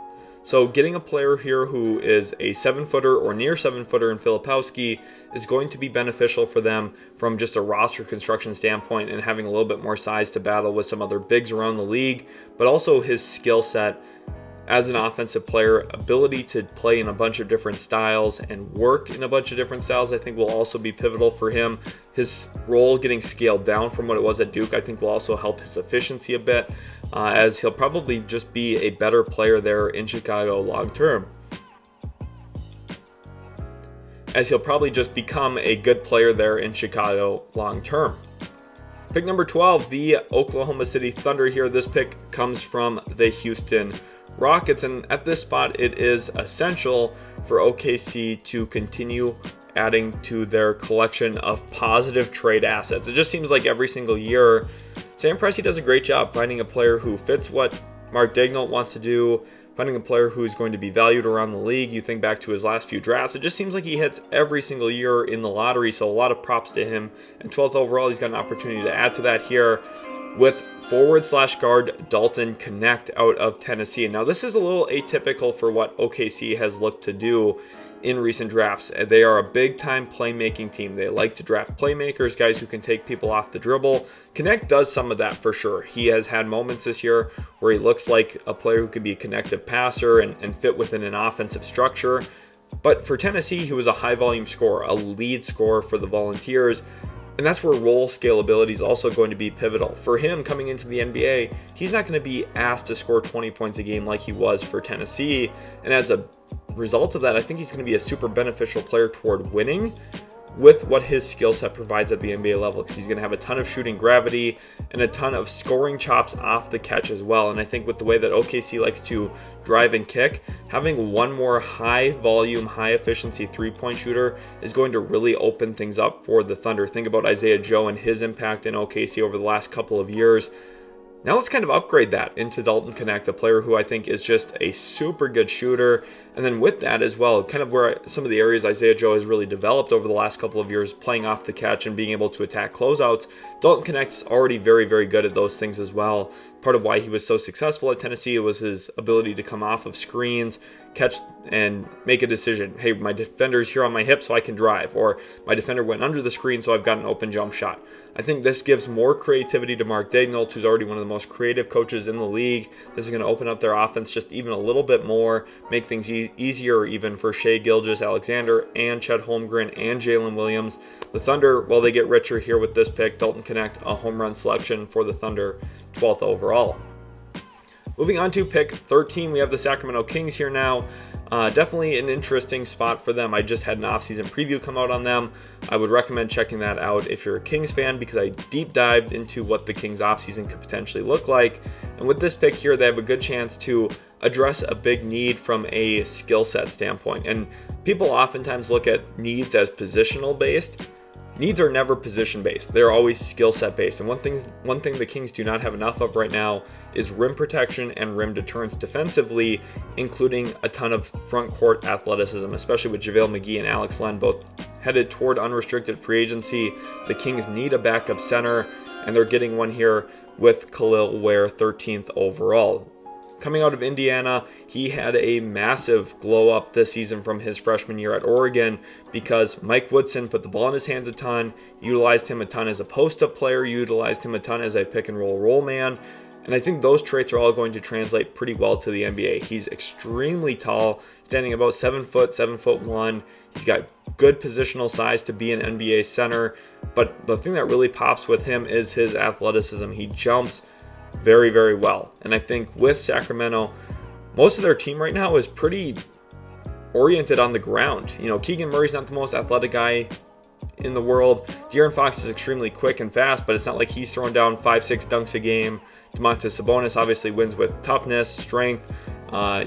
So getting a player here who is a 7-footer or near 7-footer in Filipowski is going to be beneficial for them from just a roster construction standpoint, and having a little bit more size to battle with some other bigs around the league, but also his skill set as an offensive player, ability to play in a bunch of different styles and work in a bunch of different styles, I think will also be pivotal for him. His role getting scaled down from what it was at Duke, I think will also help his efficiency a bit, as he'll probably just be a better player there in Chicago long term. As he'll probably just become a good player there in Chicago long term. Pick number 12, the Oklahoma City Thunder here. This pick comes from the Houston Rockets, and at this spot it is essential for OKC to continue adding to their collection of positive trade assets. It just seems like every single year Sam Presti does a great job finding a player who fits what Mark Daigneault wants to do, finding a player who's going to be valued around the league. You think back to his last few drafts, it just seems like he hits every single year in the lottery, so a lot of props to him. And 12th overall, he's got an opportunity to add to that here with forward/guard Dalton Knecht out of Tennessee. Now, this is a little atypical for what OKC has looked to do in recent drafts. They are a big-time playmaking team. They like to draft playmakers, guys who can take people off the dribble. Knecht does some of that for sure. He has had moments this year where he looks like a player who can be a connective passer and fit within an offensive structure. But for Tennessee, he was a high-volume scorer, a lead scorer for the Volunteers. And that's where role scalability is also going to be pivotal. For him coming into the NBA, he's not going to be asked to score 20 points a game like he was for Tennessee. And as a result of that, I think he's going to be a super beneficial player toward winning with what his skill set provides at the NBA level, because he's going to have a ton of shooting gravity and a ton of scoring chops off the catch as well. And I think with the way that OKC likes to drive and kick, having one more high volume, high efficiency 3-point shooter is going to really open things up for the Thunder. Think about Isaiah Joe and his impact in OKC over the last couple of years. Now let's kind of upgrade that into Dalton Knecht, a player who I think is just a super good shooter. And then with that as well, kind of where some of the areas Isaiah Joe has really developed over the last couple of years, playing off the catch and being able to attack closeouts, Dalton Knecht's already very, very good at those things as well. part of why he was so successful at Tennessee was his ability to come off of screens, catch and make a decision. Hey, my defender's here on my hip so I can drive, or my defender went under the screen so I've got an open jump shot. I think this gives more creativity to Mark Daigneault, who's already one of the most creative coaches in the league. This is going to open up their offense just even a little bit more, make things easier even for Shai Gilgeous-Alexander and Chet Holmgren and Jalen Williams. The Thunder, well, they get richer here with this pick. Dalton Knecht, a home run selection for the Thunder, 12th overall. Moving on to pick 13, we have the Sacramento Kings here now. Definitely an interesting spot for them. I just had an offseason preview come out on them. I would recommend checking that out if you're a Kings fan, because I deep dived into what the Kings offseason could potentially look like. And with this pick here, they have a good chance to address a big need from a skill set standpoint. And people oftentimes look at needs as positional based. Needs are never position based. They're always skill set based. And one thing the Kings do not have enough of right now is rim protection and rim deterrence defensively, including a ton of front court athleticism, especially with JaVale McGee and Alex Len both headed toward unrestricted free agency. The Kings need a backup center, and they're getting one here with Kel'el Ware, 13th overall. Coming out of Indiana, he had a massive glow up this season from his freshman year at Oregon, because Mike Woodson put the ball in his hands a ton, utilized him a ton as a post-up player, utilized him a ton as a pick and roll man. And I think those traits are all going to translate pretty well to the NBA. He's extremely tall, standing about 7 foot, 7'1". He's got good positional size to be an NBA center. But the thing that really pops with him is his athleticism. He jumps very, very well. And I think with Sacramento, most of their team right now is pretty oriented on the ground. You know, Keegan Murray's not the most athletic guy in the world. De'Aaron Fox is extremely quick and fast, but it's not like he's throwing down 5-6 dunks a game. Domantas Sabonis obviously wins with toughness, strength,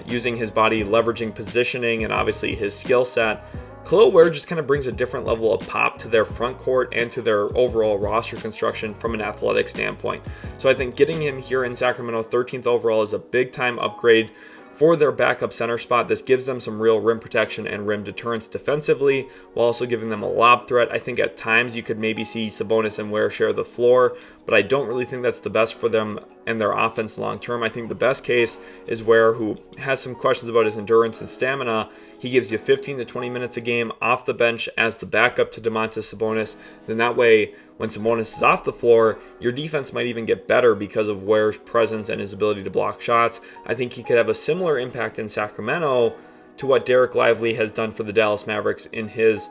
using his body, leveraging positioning, and obviously his skill set. Kel'el Ware just kind of brings a different level of pop to their front court and to their overall roster construction from an athletic standpoint. So I think getting him here in Sacramento, 13th overall, is a big time upgrade for their backup center spot. This gives them some real rim protection and rim deterrence defensively, while also giving them a lob threat. I think at times you could maybe see Sabonis and Ware share the floor, but I don't really think that's the best for them and their offense long term. I think the best case is Ware, who has some questions about his endurance and stamina. He gives you 15 to 20 minutes a game off the bench as the backup to Domantas Sabonis. Then that way, when Sabonis is off the floor, your defense might even get better because of Ware's presence and his ability to block shots. I think he could have a similar impact in Sacramento to what Derek Lively has done for the Dallas Mavericks in his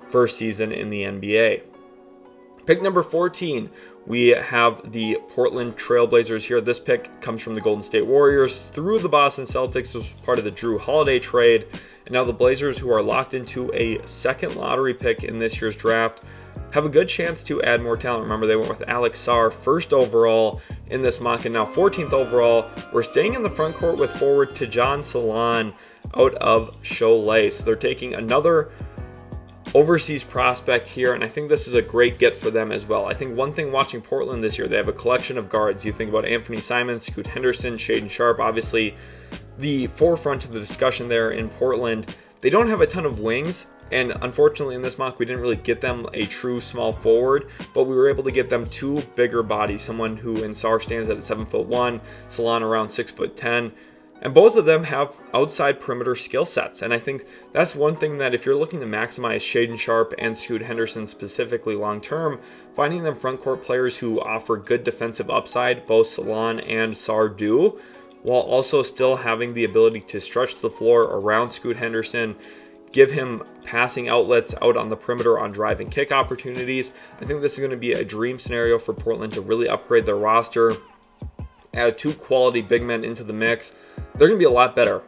first season in the NBA. Pick number 14, we have the Portland Trailblazers here. This pick comes from the Golden State Warriors through the Boston Celtics. This was part of the Drew Holiday trade. And now the Blazers, who are locked into a second lottery pick in this year's draft, have a good chance to add more talent. Remember, they went with Alex Sarr, 1st overall in this mock, and now 14th overall. We're staying in the front court with forward Tidjane Salaun out of Cholet. So they're taking another overseas prospect here, and I think this is a great get for them as well. I think one thing watching Portland this year, they have a collection of guards. You think about Anthony Simons, Scoot Henderson, Shaedon Sharpe, obviously the forefront of the discussion there in Portland. They don't have a ton of wings, and unfortunately in this mock we didn't really get them a true small forward, but we were able to get them 2 bigger bodies, someone who in Sarr stands at 7'1", Salaun around 6'10", and both of them have outside perimeter skill sets. And I think that's one thing that if you're looking to maximize Shaedon Sharpe and Scoot Henderson specifically long term, finding them front court players who offer good defensive upside, both Salaun and Sarr do, while also still having the ability to stretch the floor around Scoot Henderson, give him passing outlets out on the perimeter on drive and kick opportunities. I think this is going to be a dream scenario for Portland to really upgrade their roster, add 2 quality big men into the mix. They're going to be a lot better.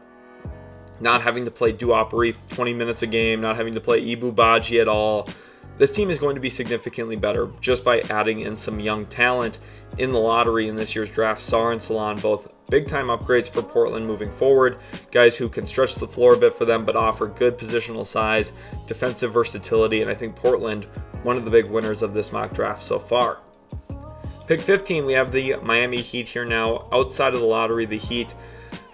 Not having to play Duop Reef 20 minutes a game, not having to play Ibu Baji at all. This team is going to be significantly better just by adding in some young talent in the lottery in this year's draft. Sarr and Salaun, both big-time upgrades for Portland moving forward. Guys who can stretch the floor a bit for them, but offer good positional size, defensive versatility, and I think Portland, one of the big winners of this mock draft so far. Pick 15, we have the Miami Heat here now. Outside of the lottery, the Heat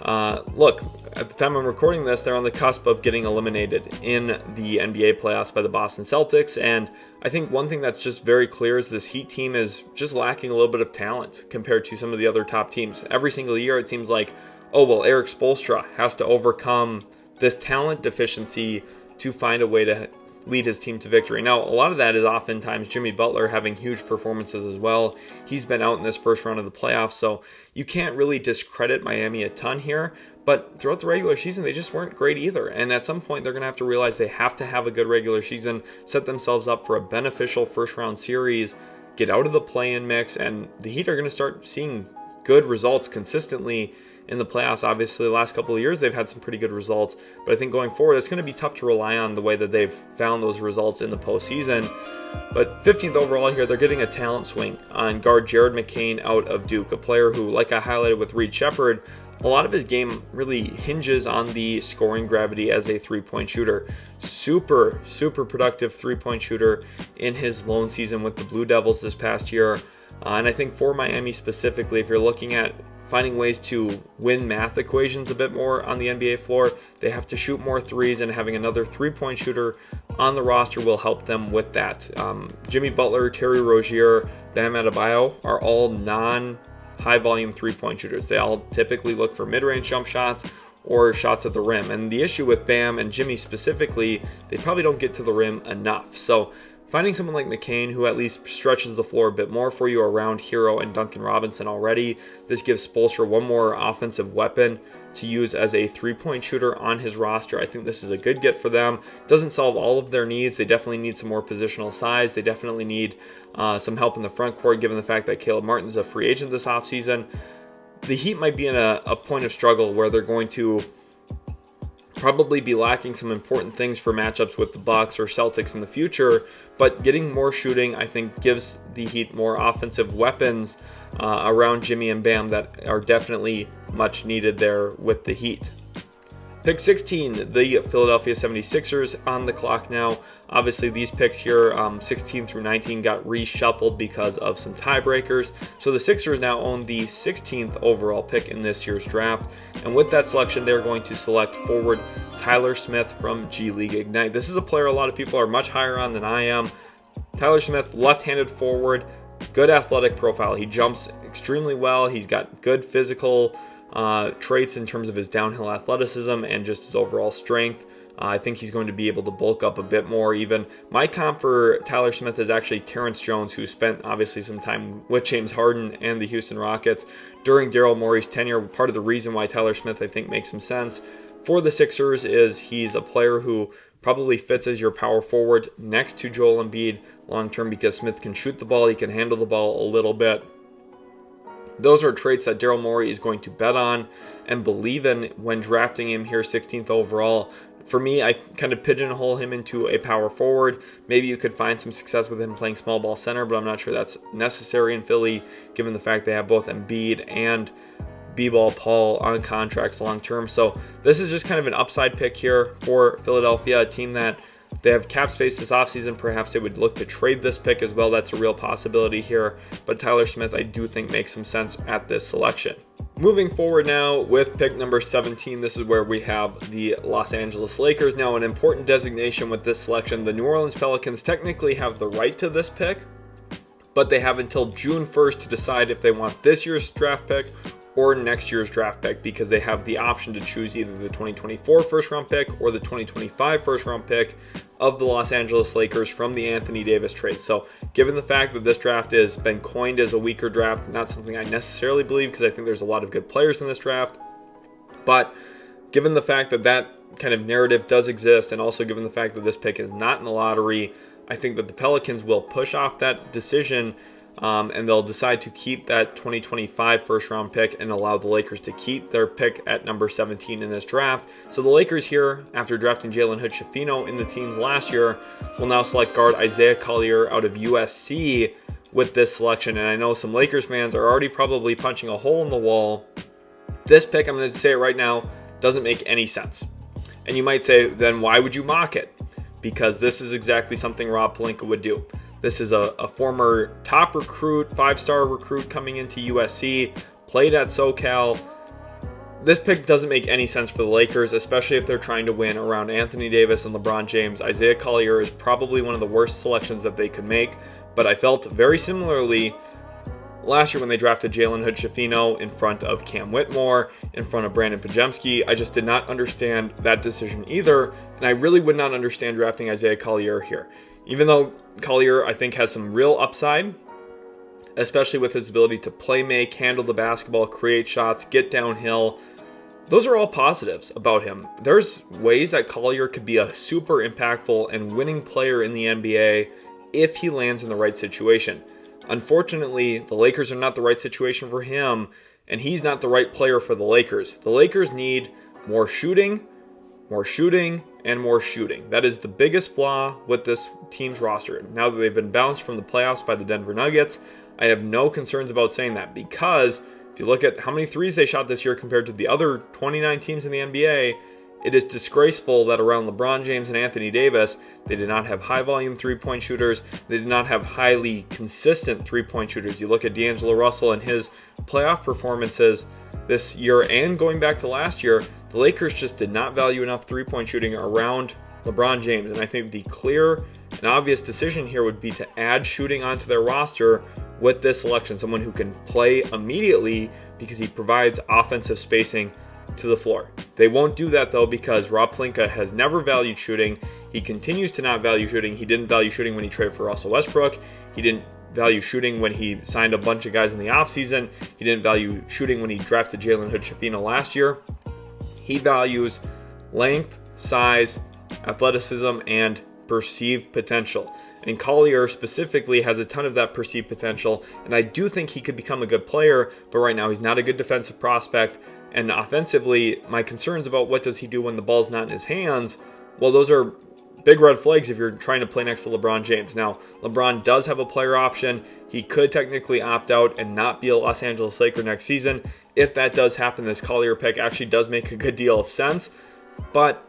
Look, at the time I'm recording this, they're on the cusp of getting eliminated in the NBA playoffs by the Boston Celtics, and I think one thing that's just very clear is this Heat team is just lacking a little bit of talent compared to some of the other top teams. Every single year it seems like, oh, well, Eric Spoelstra has to overcome this talent deficiency to find a way to lead his team to victory. Now, a lot of that is oftentimes Jimmy Butler having huge performances as well. He's been out in this first round of the playoffs, so you can't really discredit Miami a ton here. But throughout the regular season, they just weren't great either. And at some point, they're going to have to realize they have to have a good regular season, set themselves up for a beneficial first-round series, get out of the play-in mix, and the Heat are going to start seeing good results consistently in the playoffs. Obviously, the last couple of years, they've had some pretty good results. But I think going forward, it's going to be tough to rely on the way that they've found those results in the postseason. But 15th overall here, they're getting a talent swing on guard Jared McCain out of Duke, a player who, like I highlighted with Reed Sheppard, a lot of his game really hinges on the scoring gravity as a three-point shooter. Super productive three-point shooter in his lone season with the Blue Devils this past year. And I think for Miami specifically, if you're looking at finding ways to win math equations a bit more on the NBA floor, they have to shoot more threes, and having another three-point shooter on the roster will help them with that. Jimmy Butler, Terry Rozier, Bam Adebayo are all high volume three-point shooters. They all typically look for mid-range jump shots or shots at the rim. And the issue with Bam and Jimmy specifically, they probably don't get to the rim enough. So finding someone like McCain who at least stretches the floor a bit more for you around Hero and Duncan Robinson already, this gives Spoelstra one more offensive weapon to use as a three-point shooter on his roster. I think this is a good get for them. Doesn't solve all of their needs. They definitely need some more positional size. They definitely need some help in the front court, given the fact that Caleb Martin's a free agent this offseason. The Heat might be in a point of struggle where they're going to probably be lacking some important things for matchups with the Bucks or Celtics in the future, but getting more shooting, I think, gives the Heat more offensive weapons around Jimmy and Bam that are definitely much needed there with the Heat. Pick 16, the Philadelphia 76ers on the clock now. Obviously, these picks here, 16 through 19, got reshuffled because of some tiebreakers. So the Sixers now own the 16th overall pick in this year's draft. And with that selection, they're going to select forward Tyler Smith from G League Ignite. This is a player a lot of people are much higher on than I am. Tyler Smith, left-handed forward, good athletic profile. He jumps extremely well. He's got good physical traits in terms of his downhill athleticism and just his overall strength. I think he's going to be able to bulk up a bit more even. My comp for Tyler Smith is actually Terrence Jones, who spent obviously some time with James Harden and the Houston Rockets during Daryl Morey's tenure. Part of the reason why Tyler Smith, I think, makes some sense for the Sixers is he's a player who probably fits as your power forward next to Joel Embiid long term, because Smith can shoot the ball, he can handle the ball a little bit. Those are traits that Daryl Morey is going to bet on and believe in when drafting him here 16th overall. For me, I kind of pigeonhole him into a power forward. Maybe you could find some success with him playing small ball center, but I'm not sure that's necessary in Philly, given the fact they have both Embiid and B-Ball Paul on contracts long term. So this is just kind of an upside pick here for Philadelphia, a team that they have cap space this offseason. Perhaps they would look to trade this pick as well. That's a real possibility here. But Tyler Smith, I do think, makes some sense at this selection. Moving forward now with pick number 17, this is where we have the Los Angeles Lakers. Now, an important designation with this selection, the New Orleans Pelicans technically have the right to this pick, but they have until June 1st to decide if they want this year's draft pick or next year's draft pick, because they have the option to choose either the 2024 first round pick or the 2025 first round pick of the Los Angeles Lakers from the Anthony Davis trade. So given the fact that this draft has been coined as a weaker draft, not something I necessarily believe, because I think there's a lot of good players in this draft, but given the fact that that kind of narrative does exist, and also given the fact that this pick is not in the lottery, I think that the Pelicans will push off that decision, and they'll decide to keep that 2025 first round pick and allow the Lakers to keep their pick at number 17 in this draft. So the Lakers here, after drafting Jalen Hood-Schifino in the teens last year, will now select guard Isaiah Collier out of USC with this selection. And I know some Lakers fans are already probably punching a hole in the wall. This pick, I'm going to say it right now, doesn't make any sense. And you might say, then why would you mock it? Because this is exactly something Rob Pelinka would do. This is a former top recruit, 5-star recruit coming into USC, played at SoCal. This pick doesn't make any sense for the Lakers, especially if they're trying to win around Anthony Davis and LeBron James. Isaiah Collier is probably one of the worst selections that they could make, but I felt very similarly last year when they drafted Jalen Hood-Schifino in front of Cam Whitmore, in front of Brandon Podziemski. I just did not understand that decision either, and I really would not understand drafting Isaiah Collier here. Even though Collier, I think, has some real upside, especially with his ability to play make, handle the basketball, create shots, get downhill. Those are all positives about him. There's ways that Collier could be a super impactful and winning player in the NBA if he lands in the right situation. Unfortunately, the Lakers are not the right situation for him, and he's not the right player for the Lakers. The Lakers need more shooting, and more shooting. That is the biggest flaw with this team's roster. Now that they've been bounced from the playoffs by the Denver Nuggets, I have no concerns about saying that, because if you look at how many threes they shot this year compared to the other 29 teams in the NBA, it is disgraceful that around LeBron James and Anthony Davis, they did not have high-volume three-point shooters. They did not have highly consistent three-point shooters. You look at D'Angelo Russell and his playoff performances this year and going back to last year, the Lakers just did not value enough three-point shooting around LeBron James. And I think the clear and obvious decision here would be to add shooting onto their roster with this selection, someone who can play immediately because he provides offensive spacing to the floor. They won't do that though, because Rob Pelinka has never valued shooting. He continues to not value shooting. He didn't value shooting when he traded for Russell Westbrook. He didn't value shooting when he signed a bunch of guys in the offseason. He didn't value shooting when he drafted Jalen Hood-Schifino last year. He values length, size, athleticism, and perceived potential. And Collier specifically has a ton of that perceived potential, and I do think he could become a good player, but right now he's not a good defensive prospect. And offensively, my concerns about what does he do when the ball's not in his hands, well, those are big red flags if you're trying to play next to LeBron James. Now, LeBron does have a player option. He could technically opt out and not be a Los Angeles Laker next season. If that does happen, this Collier pick actually does make a good deal of sense. But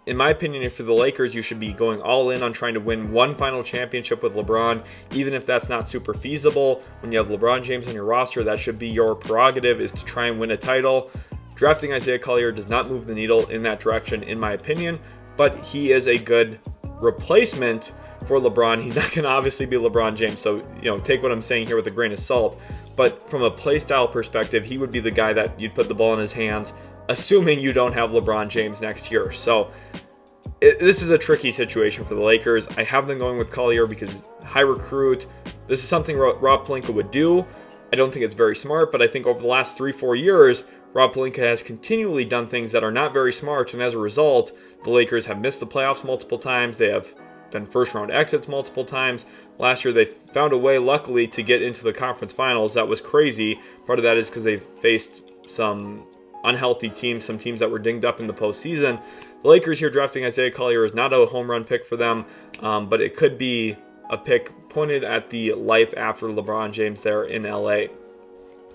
in my opinion, if you're the Lakers, you should be going all in on trying to win one final championship with LeBron, even if that's not super feasible. When you have LeBron James on your roster, that should be your prerogative, is to try and win a title. Drafting Isaiah Collier does not move the needle in that direction, in my opinion, but he is a good replacement for LeBron. He's not going to obviously be LeBron James, so take what I'm saying here with a grain of salt. But from a play style perspective, he would be the guy that you'd put the ball in his hands, assuming you don't have LeBron James next year. So this is a tricky situation for the Lakers. I have them going with Collier because high recruit. This is something Rob Pelinka would do. I don't think it's very smart, but I think over the last 3-4 years, Rob Pelinka has continually done things that are not very smart, and as a result, the Lakers have missed the playoffs multiple times. They have been first-round exits multiple times. Last year, they found a way, luckily, to get into the conference finals. That was crazy. Part of that is because they faced some unhealthy teams, some teams that were dinged up in the postseason. The Lakers here drafting Isaiah Collier is not a home run pick for them, but it could be a pick pointed at the life after LeBron James there in LA.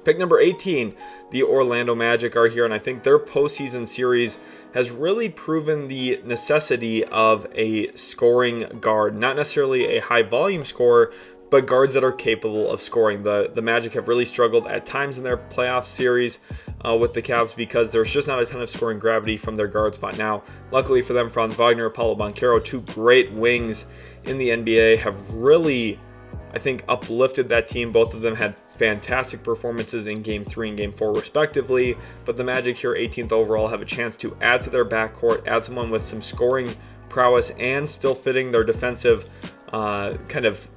Pick number 18, the Orlando Magic are here, and I think their postseason series has really proven the necessity of a scoring guard. Not necessarily a high volume scorer, but guards that are capable of scoring. The Magic have really struggled at times in their playoff series with the Cavs because there's just not a ton of scoring gravity from their guard spot. Now, luckily for them, Franz Wagner, Paolo Banchero, two great wings in the NBA, have really, I think, uplifted that team. Both of them had fantastic performances in Game 3 and Game 4 respectively, but the Magic here 18th overall have a chance to add to their backcourt, add someone with some scoring prowess and still fitting their defensive kind of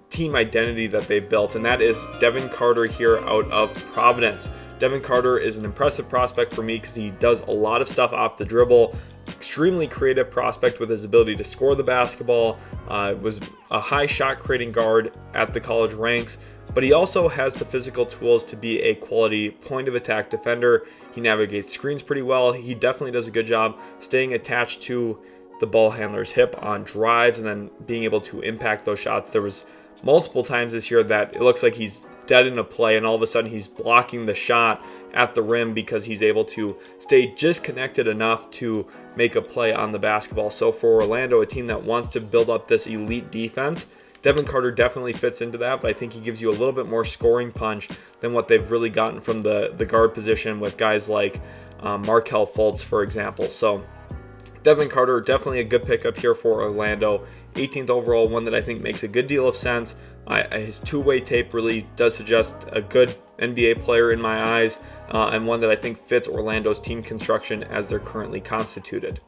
team identity that they've built, and that is Devin Carter here out of Providence. Devin Carter is an impressive prospect for me because he does a lot of stuff off the dribble. Extremely creative prospect with his ability to score the basketball. Was a high shot creating guard at the college ranks, but he also has the physical tools to be a quality point of attack defender. He navigates screens pretty well. He definitely does a good job staying attached to the ball handler's hip on drives and then being able to impact those shots. There was multiple times this year that it looks like he's dead in a play and all of a sudden he's blocking the shot at the rim because he's able to stay just connected enough to make a play on the basketball. So for Orlando, a team that wants to build up this elite defense, Devin Carter definitely fits into that, but I think he gives you a little bit more scoring punch than what they've really gotten from the guard position with guys like Markelle Fultz, for example. So Devin Carter, definitely a good pickup here for Orlando. 18th overall, one that I think makes a good deal of sense. His two-way tape really does suggest a good NBA player in my eyes, and one that I think fits Orlando's team construction as they're currently constituted.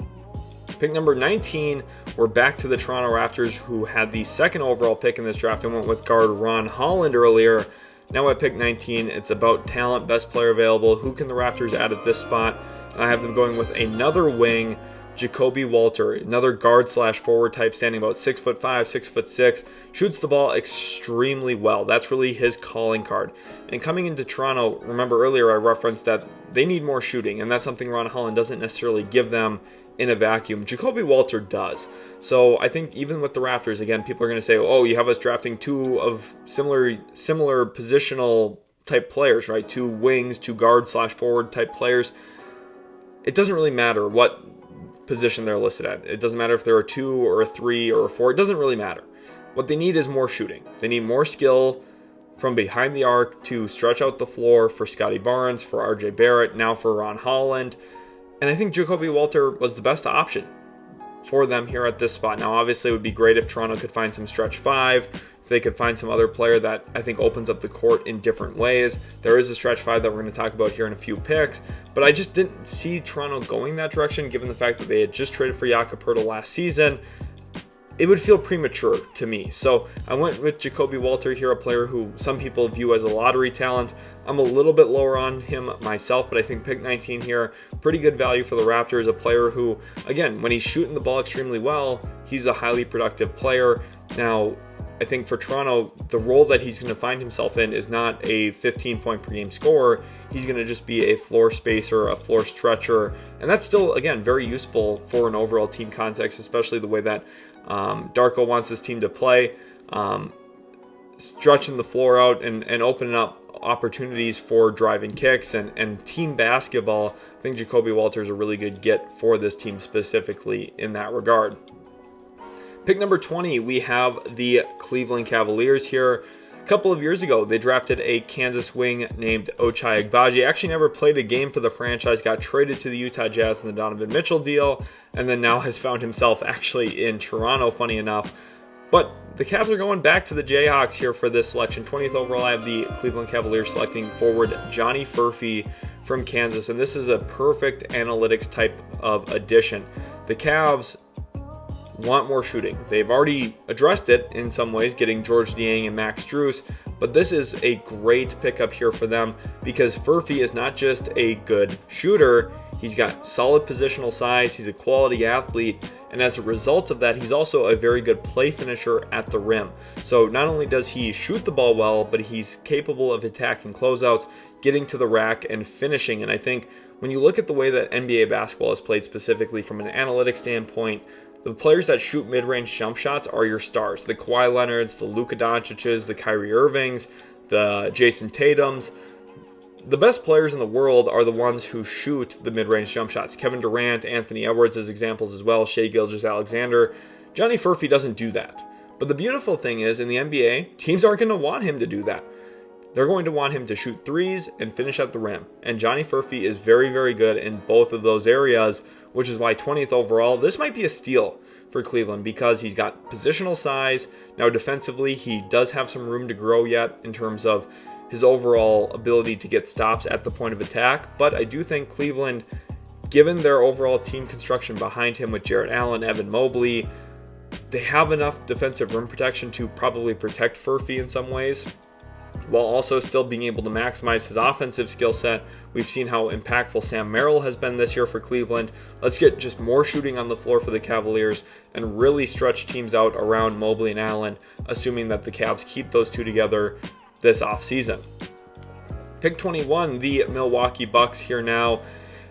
Pick number 19, we're back to the Toronto Raptors, who had the second overall pick in this draft and went with guard Ron Holland earlier. Now at pick 19, it's about talent, best player available. Who can the Raptors add at this spot? I have them going with another wing, Jacoby Walter, another guard/forward type, standing about 6'5", 6'6", shoots the ball extremely well. That's really his calling card. And coming into Toronto, remember earlier I referenced that they need more shooting, and that's something Ron Holland doesn't necessarily give them in a vacuum. Jacoby Walter does. So I think even with the Raptors, again, people are going to say, oh, you have us drafting two of similar positional type players, right? Two wings, two guard/forward type players. It doesn't really matter what position they're listed at. It doesn't matter if they're a 2 or a 3 or a 4. It doesn't really matter. What they need is more shooting. They need more skill from behind the arc to stretch out the floor for Scotty Barnes, for RJ Barrett, now for Ron Holland. And I think Jacoby Walter was the best option for them here at this spot. Now, obviously, it would be great if Toronto could find some stretch 5, if they could find some other player that I think opens up the court in different ways. There is a stretch 5 that we're going to talk about here in a few picks, but I just didn't see Toronto going that direction given the fact that they had just traded for Jakob Poeltl last season. It would feel premature to me. So I went with Jacoby Walter here, a player who some people view as a lottery talent. I'm a little bit lower on him myself, but I think pick 19 here, pretty good value for the Raptors, a player who, again, when he's shooting the ball extremely well, he's a highly productive player. Now, I think for Toronto, the role that he's going to find himself in is not a 15-point per game scorer. He's going to just be a floor spacer, a floor stretcher, and that's still, again, very useful for an overall team context, especially the way that Darko wants this team to play, stretching the floor out and opening up opportunities for driving kicks and team basketball. I think Jacoby Walter is a really good get for this team specifically in that regard. Pick number 20, we have the Cleveland Cavaliers here. A couple of years ago, they drafted a Kansas wing named Ochai Agbaji. Actually never played a game for the franchise, got traded to the Utah Jazz in the Donovan Mitchell deal, and then now has found himself actually in Toronto, funny enough. But the Cavs are going back to the Jayhawks here for this selection. 20th overall, I have the Cleveland Cavaliers selecting forward Johnny Furphy from Kansas, and this is a perfect analytics type of addition. The Cavs want more shooting. They've already addressed it in some ways, getting George Niang and Max Strus, but this is a great pickup here for them because Furphy is not just a good shooter, he's got solid positional size, he's a quality athlete, and as a result of that, he's also a very good play finisher at the rim. So not only does he shoot the ball well, but he's capable of attacking closeouts, getting to the rack, and finishing. And I think when you look at the way that NBA basketball is played specifically from an analytics standpoint, the players that shoot mid-range jump shots are your stars. The Kawhi Leonards, the Luka Doncic's, the Kyrie Irvings, the Jason Tatums. The best players in the world are the ones who shoot the mid-range jump shots. Kevin Durant, Anthony Edwards as examples as well, Shai Gilgeous-Alexander. Johnny Furphy doesn't do that. But the beautiful thing is, in the NBA, teams aren't going to want him to do that. They're going to want him to shoot threes and finish at the rim. And Johnny Furphy is very, very good in both of those areas, which is why 20th overall, this might be a steal for Cleveland because he's got positional size. Now defensively, he does have some room to grow yet in terms of his overall ability to get stops at the point of attack. But I do think Cleveland, given their overall team construction behind him with Jarrett Allen, Evan Mobley, they have enough defensive rim protection to probably protect Furphy in some ways, while also still being able to maximize his offensive skill set. We've seen how impactful Sam Merrill has been this year for Cleveland. Let's get just more shooting on the floor for the Cavaliers and really stretch teams out around Mobley and Allen, assuming that the Cavs keep those two together this offseason. Pick 21, the Milwaukee Bucks here now.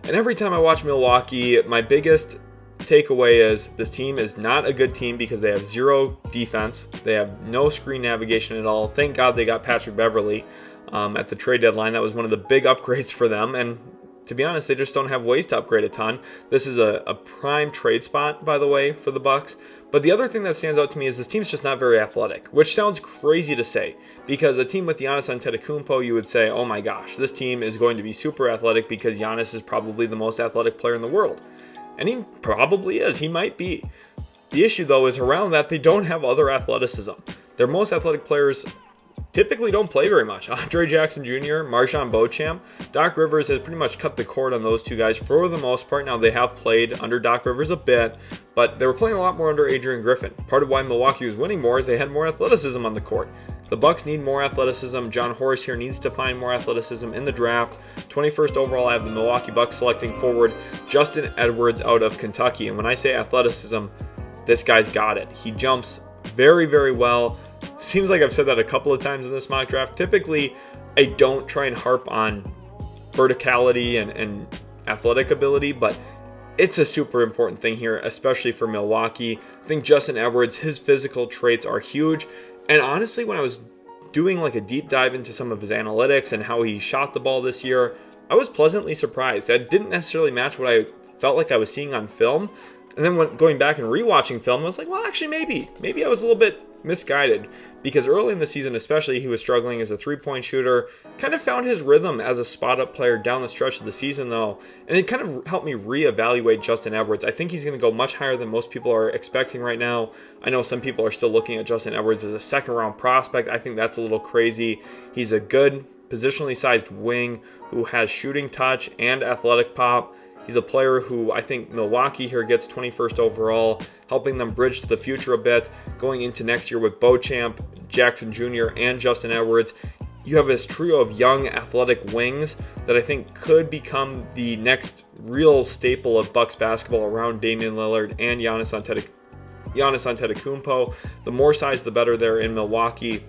And every time I watch Milwaukee, my biggest takeaway is this team is not a good team because they have zero defense. They have no screen navigation at all. Thank God they got Patrick Beverley at the trade deadline. That was one of the big upgrades for them. And to be honest, they just don't have ways to upgrade a ton. This is a prime trade spot, by the way, for the Bucks. But the other thing that stands out to me is this team's just not very athletic, which sounds crazy to say, because a team with Giannis Antetokounmpo, you would say, oh my gosh, this team is going to be super athletic because Giannis is probably the most athletic player in the world. And he probably is. He might be. The issue, though, is around that they don't have other athleticism. Their most athletic players typically don't play very much. Andre Jackson Jr., Marshawn Beauchamp, Doc Rivers has pretty much cut the cord on those two guys for the most part. Now, they have played under Doc Rivers a bit, but they were playing a lot more under Adrian Griffin. Part of why Milwaukee was winning more is they had more athleticism on the court. The Bucks need more athleticism. John Horst here needs to find more athleticism in the draft. 21st overall, I have the Milwaukee Bucks selecting forward Justin Edwards out of Kentucky. And when I say athleticism, this guy's got it. He jumps very, very well. Seems like I've said that a couple of times in this mock draft. Typically, I don't try and harp on verticality and athletic ability, but it's a super important thing here, especially for Milwaukee. I think Justin Edwards, his physical traits are huge. And honestly, when I was doing like a deep dive into some of his analytics and how he shot the ball this year, I was pleasantly surprised. That didn't necessarily match what I felt like I was seeing on film. And then when going back and rewatching film, I was like, well, actually, maybe I was a little bit misguided, because early in the season especially, he was struggling as a three-point shooter. Kind of found his rhythm as a spot-up player down the stretch of the season, though, and it kind of helped me reevaluate Justin Edwards. I think he's going to go much higher than most people are expecting right now. I know some people are still looking at Justin Edwards as a second-round prospect. I think that's a little crazy. He's a good, positionally sized wing who has shooting touch and athletic pop. He's a player who I think Milwaukee here gets 21st overall, helping them bridge to the future a bit, going into next year with Beauchamp, Jackson Jr., and Justin Edwards. You have this trio of young athletic wings that I think could become the next real staple of Bucks basketball around Damian Lillard and Giannis Antetokounmpo. The more size, the better there in Milwaukee.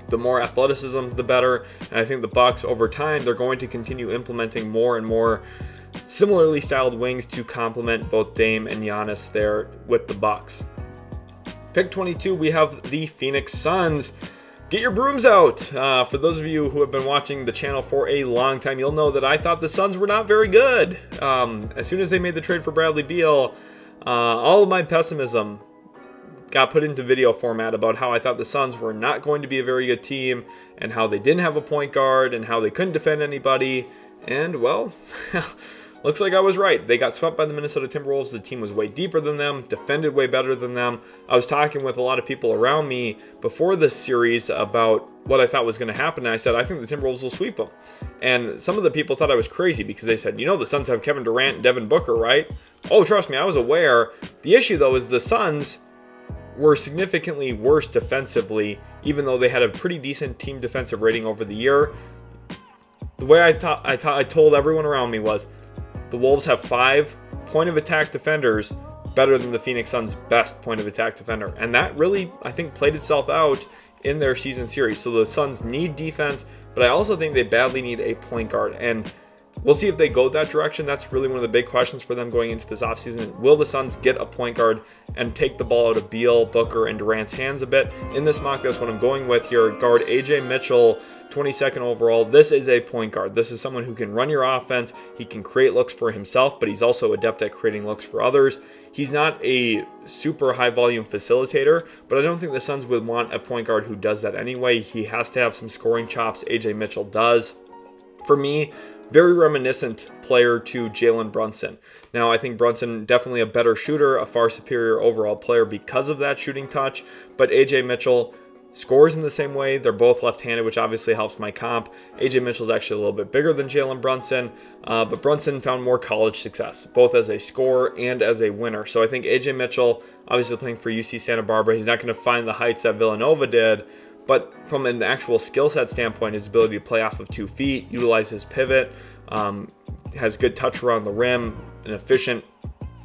The more athleticism, the better. And I think the Bucks, over time, they're going to continue implementing more and more similarly styled wings to complement both Dame and Giannis there with the Bucks. Pick 22, we have the Phoenix Suns. Get your brooms out. For those of you who have been watching the channel for a long time, you'll know that I thought the Suns were not very good. As soon as they made the trade for Bradley Beal, all of my pessimism got put into video format about how I thought the Suns were not going to be a very good team, and how they didn't have a point guard, and how they couldn't defend anybody. And, well, looks like I was right. They got swept by the Minnesota Timberwolves. The team was way deeper than them, defended way better than them. I was talking with a lot of people around me before this series about what I thought was going to happen, and I said, I think the Timberwolves will sweep them. And some of the people thought I was crazy because they said, the Suns have Kevin Durant and Devin Booker, right? Oh, trust me, I was aware. The issue, though, is the Suns were significantly worse defensively, even though they had a pretty decent team defensive rating over the year. The way I told everyone around me was, the Wolves have 5 point-of-attack defenders better than the Phoenix Suns' best point-of-attack defender. And that really, I think, played itself out in their season series. So the Suns need defense, but I also think they badly need a point guard. And we'll see if they go that direction. That's really one of the big questions for them going into this offseason. Will the Suns get a point guard and take the ball out of Beal, Booker, and Durant's hands a bit? In this mock, that's what I'm going with here. Guard AJ Mitchell, 22nd overall. This is a point guard. This is someone who can run your offense. He can create looks for himself, but he's also adept at creating looks for others. He's not a super high volume facilitator, but I don't think the Suns would want a point guard who does that anyway. He has to have some scoring chops. AJ Mitchell does. For me, very reminiscent player to Jalen Brunson. Now, I think Brunson definitely a better shooter, a far superior overall player because of that shooting touch, but AJ Mitchell scores in the same way. They're both left-handed, which obviously helps my comp. AJ Mitchell's actually a little bit bigger than Jalen Brunson, but Brunson found more college success, both as a scorer and as a winner. So I think AJ Mitchell, obviously playing for UC Santa Barbara, he's not going to find the heights that Villanova did, but from an actual skill set standpoint, his ability to play off of 2 feet, utilize his pivot, has good touch around the rim, an efficient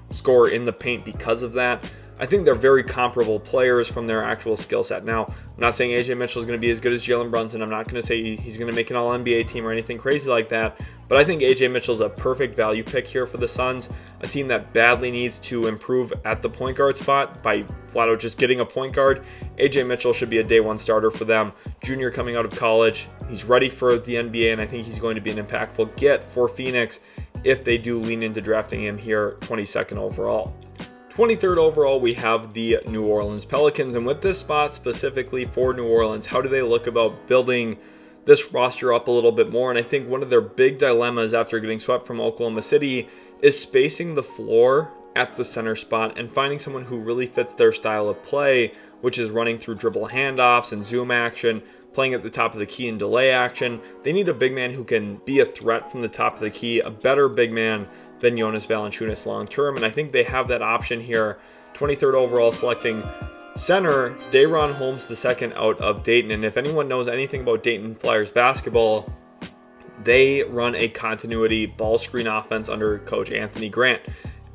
scorer in the paint because of that. I think they're very comparable players from their actual skill set. Now, I'm not saying AJ Mitchell is going to be as good as Jalen Brunson. I'm not going to say he's going to make an All-NBA team or anything crazy like that. But I think AJ Mitchell is a perfect value pick here for the Suns, a team that badly needs to improve at the point guard spot by flat out just getting a point guard. AJ Mitchell should be a day one starter for them. Junior coming out of college. He's ready for the NBA, and I think he's going to be an impactful get for Phoenix if they do lean into drafting him here 22nd overall. 23rd overall, we have the New Orleans Pelicans. And with this spot specifically for New Orleans, how do they look about building this roster up a little bit more? And I think one of their big dilemmas after getting swept from Oklahoma City is spacing the floor at the center spot and finding someone who really fits their style of play, which is running through dribble handoffs and zoom action, playing at the top of the key and delay action. They need a big man who can be a threat from the top of the key, a better big man than Jonas Valanciunas long term, and I think they have that option here. 23rd overall, selecting center Day'Ron Holmes II out of Dayton. And if anyone knows anything about Dayton Flyers basketball, they run a continuity ball screen offense under coach Anthony Grant.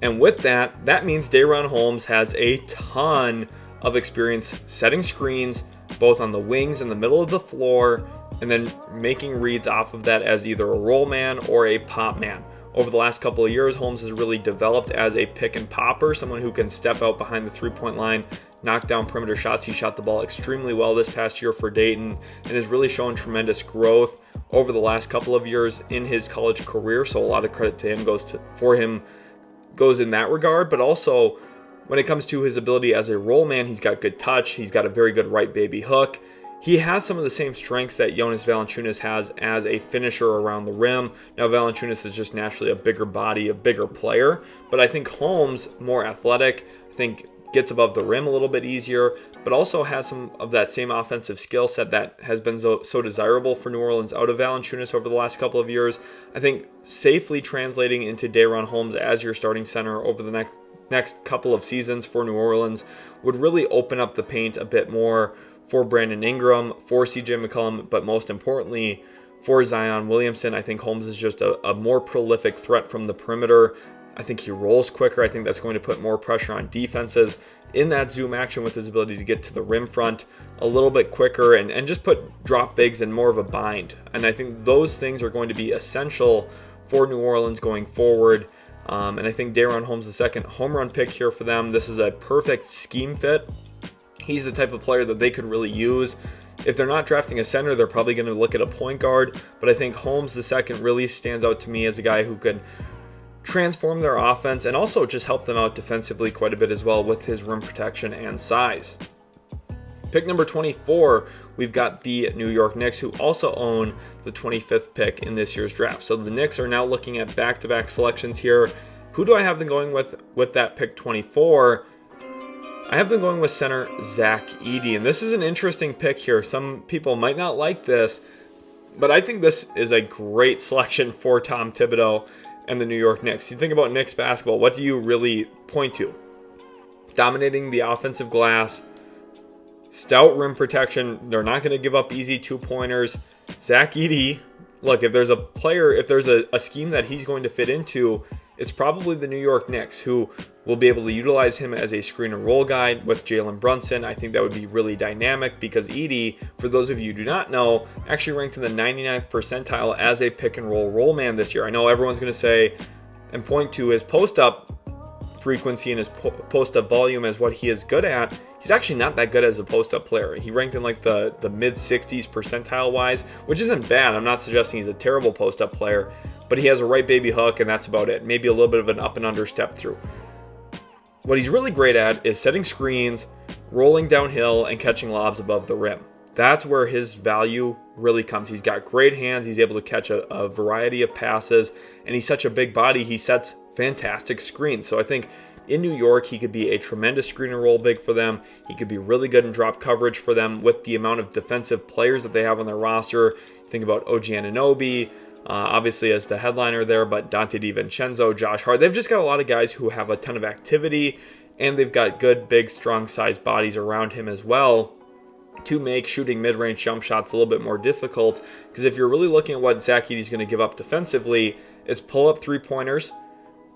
And with that, that means Day'Ron Holmes has a ton of experience setting screens, both on the wings and the middle of the floor, and then making reads off of that as either a roll man or a pop man. Over the last couple of years, Holmes has really developed as a pick and popper, someone who can step out behind the three-point line, knock down perimeter shots. He shot the ball extremely well this past year for Dayton and has really shown tremendous growth over the last couple of years in his college career. So a lot of credit to him goes in that regard, but also when it comes to his ability as a roll man, he's got good touch. He's got a very good right baby hook. He has some of the same strengths that Jonas Valanciunas has as a finisher around the rim. Now, Valanciunas is just naturally a bigger body, a bigger player, but I think Holmes, more athletic, I think gets above the rim a little bit easier, but also has some of that same offensive skill set that has been so desirable for New Orleans out of Valanciunas over the last couple of years. I think safely translating into Day'Ron Holmes as your starting center over the next couple of seasons for New Orleans would really open up the paint a bit more for Brandon Ingram, for CJ McCollum, but most importantly, for Zion Williamson. I think Holmes is just a more prolific threat from the perimeter. I think he rolls quicker. I think that's going to put more pressure on defenses in that zoom action with his ability to get to the rim front a little bit quicker and just put drop bigs in more of a bind. And I think those things are going to be essential for New Orleans going forward. And I think Day'Ron Holmes, the second home run pick here for them. This is a perfect scheme fit. He's the type of player that they could really use. If they're not drafting a center, they're probably going to look at a point guard. But I think Holmes the second really stands out to me as a guy who could transform their offense and also just help them out defensively quite a bit as well with his rim protection and size. Pick number 24, we've got the New York Knicks, who also own the 25th pick in this year's draft. So the Knicks are now looking at back-to-back selections here. Who do I have them going with that pick 24? I have them going with center Zach Edey, and this is an interesting pick here. Some people might not like this, but I think this is a great selection for Tom Thibodeau and the New York Knicks. You think about Knicks basketball, what do you really point to? Dominating the offensive glass, stout rim protection. They're not going to give up easy two-pointers. Zach Edey, look, if there's a scheme that he's going to fit into, it's probably the New York Knicks, who will be able to utilize him as a screen and roll guy with Jalen Brunson. I think that would be really dynamic because Edey, for those of you who do not know, actually ranked in the 99th percentile as a pick and roll man this year. I know everyone's going to say and point to his post-up frequency and his post-up volume as what he is good at. He's actually not that good as a post-up player. He ranked in like the mid-60s percentile-wise, which isn't bad. I'm not suggesting he's a terrible post-up player, but he has a right baby hook, and that's about it. Maybe a little bit of an up and under step through. What he's really great at is setting screens, rolling downhill, and catching lobs above the rim. That's where his value really comes. He's got great hands. He's able to catch a variety of passes, and he's such a big body. He sets fantastic screens. So I think in New York, he could be a tremendous screen and roll big for them. He could be really good in drop coverage for them with the amount of defensive players that they have on their roster. Think about OG Anunoby, obviously as the headliner there, but Dante DiVincenzo, Josh Hart. They've just got a lot of guys who have a ton of activity, and they've got good, big, strong-sized bodies around him as well to make shooting mid-range jump shots a little bit more difficult. Because if you're really looking at what Zach Edey's going to give up defensively, it's pull-up three-pointers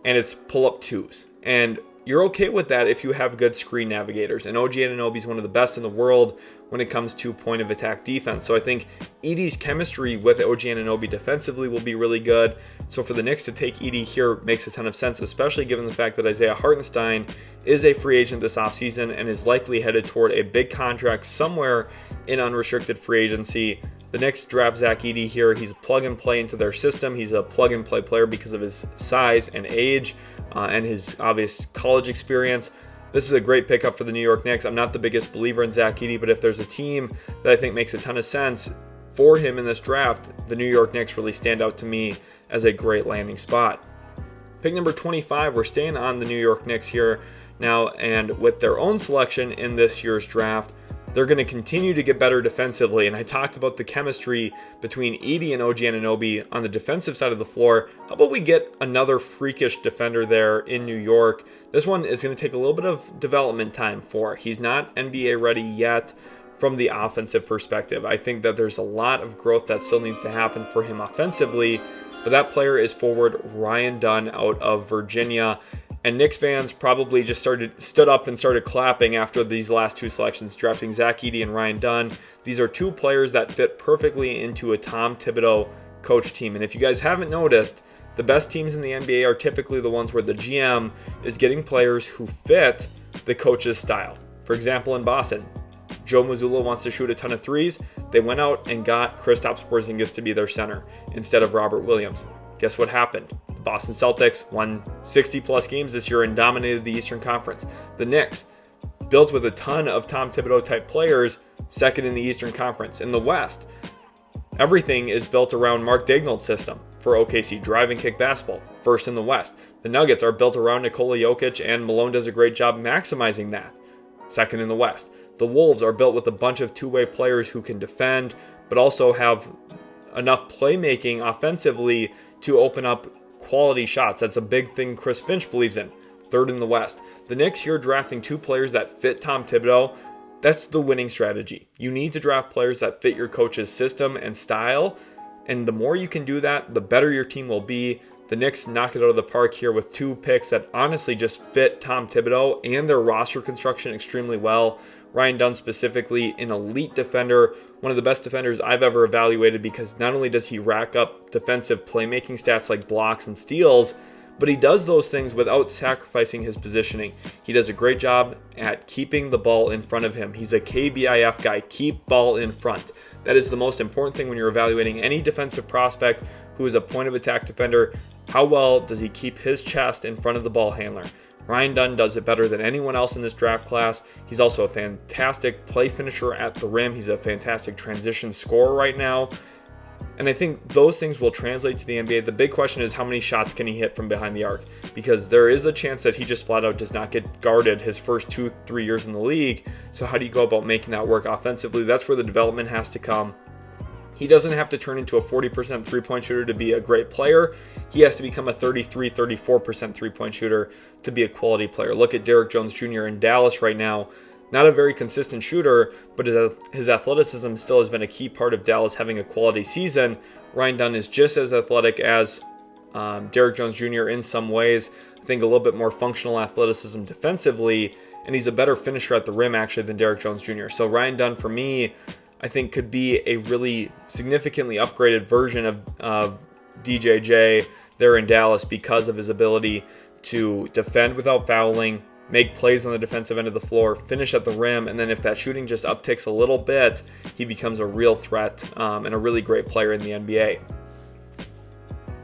and it's pull-up twos. And you're okay with that if you have good screen navigators. And OG Anunoby is one of the best in the world when it comes to point of attack defense. So I think Edey's chemistry with OG Anunoby defensively will be really good. So for the Knicks to take Edey here makes a ton of sense, especially given the fact that Isaiah Hartenstein is a free agent this offseason and is likely headed toward a big contract somewhere in unrestricted free agency. The Knicks draft Zach Edey here. He's a plug and play into their system. He's a plug and play player because of his size and age. and his obvious college experience. This is a great pickup for the New York Knicks. I'm not the biggest believer in Zaccharie, but if there's a team that I think makes a ton of sense for him in this draft, the New York Knicks really stand out to me as a great landing spot. Pick number 25, we're staying on the New York Knicks here now, and with their own selection in this year's draft, they're going to continue to get better defensively. And I talked about the chemistry between Edey and OG Anunoby on the defensive side of the floor. How about we get another freakish defender there in New York? This one is going to take a little bit of development time for. He's not NBA ready yet from the offensive perspective. I think that there's a lot of growth that still needs to happen for him offensively. But that player is forward Ryan Dunn out of Virginia. And Knicks fans probably just stood up and started clapping after these last two selections, drafting Zach Edey and Ryan Dunn. These are two players that fit perfectly into a Tom Thibodeau coach team. And if you guys haven't noticed, the best teams in the NBA are typically the ones where the GM is getting players who fit the coach's style. For example, in Boston, Joe Mazzulla wants to shoot a ton of threes. They went out and got Kristaps Porzingis to be their center instead of Robert Williams. Guess what happened? The Boston Celtics won 60-plus games this year and dominated the Eastern Conference. The Knicks, built with a ton of Tom Thibodeau-type players, second in the Eastern Conference. In the West, everything is built around Mark Daigneault's system for OKC, drive and kick basketball, first in the West. The Nuggets are built around Nikola Jokic, and Malone does a great job maximizing that, second in the West. The Wolves are built with a bunch of two-way players who can defend, but also have enough playmaking offensively to open up quality shots. That's a big thing Chris Finch believes in. Third in the West. The Knicks here drafting two players that fit Tom Thibodeau. That's the winning strategy. You need to draft players that fit your coach's system and style. And the more you can do that, the better your team will be. The Knicks knock it out of the park here with two picks that honestly just fit Tom Thibodeau and their roster construction extremely well. Ryan Dunn specifically, an elite defender, one of the best defenders I've ever evaluated, because not only does he rack up defensive playmaking stats like blocks and steals, but he does those things without sacrificing his positioning. He does a great job at keeping the ball in front of him. He's a KBIF guy, keep ball in front. That is the most important thing when you're evaluating any defensive prospect who is a point of attack defender. How well does he keep his chest in front of the ball handler? Ryan Dunn does it better than anyone else in this draft class. He's also a fantastic play finisher at the rim. He's a fantastic transition scorer right now. And I think those things will translate to the NBA. The big question is, how many shots can he hit from behind the arc? Because there is a chance that he just flat out does not get guarded his first 2-3 years in the league. So how do you go about making that work offensively? That's where the development has to come. He doesn't have to turn into a 40% three-point shooter to be a great player. He has to become a 33-34% three-point shooter to be a quality player. Look at Derrick Jones Jr. in Dallas right now. Not a very consistent shooter, but his athleticism still has been a key part of Dallas having a quality season. Ryan Dunn is just as athletic as Derrick Jones Jr. in some ways. I think a little bit more functional athleticism defensively, and he's a better finisher at the rim actually than Derrick Jones Jr. So Ryan Dunn, for me, I think could be a really significantly upgraded version of DJJ there in Dallas because of his ability to defend without fouling, make plays on the defensive end of the floor, finish at the rim, and then if that shooting just upticks a little bit, he becomes a real threat and a really great player in the NBA.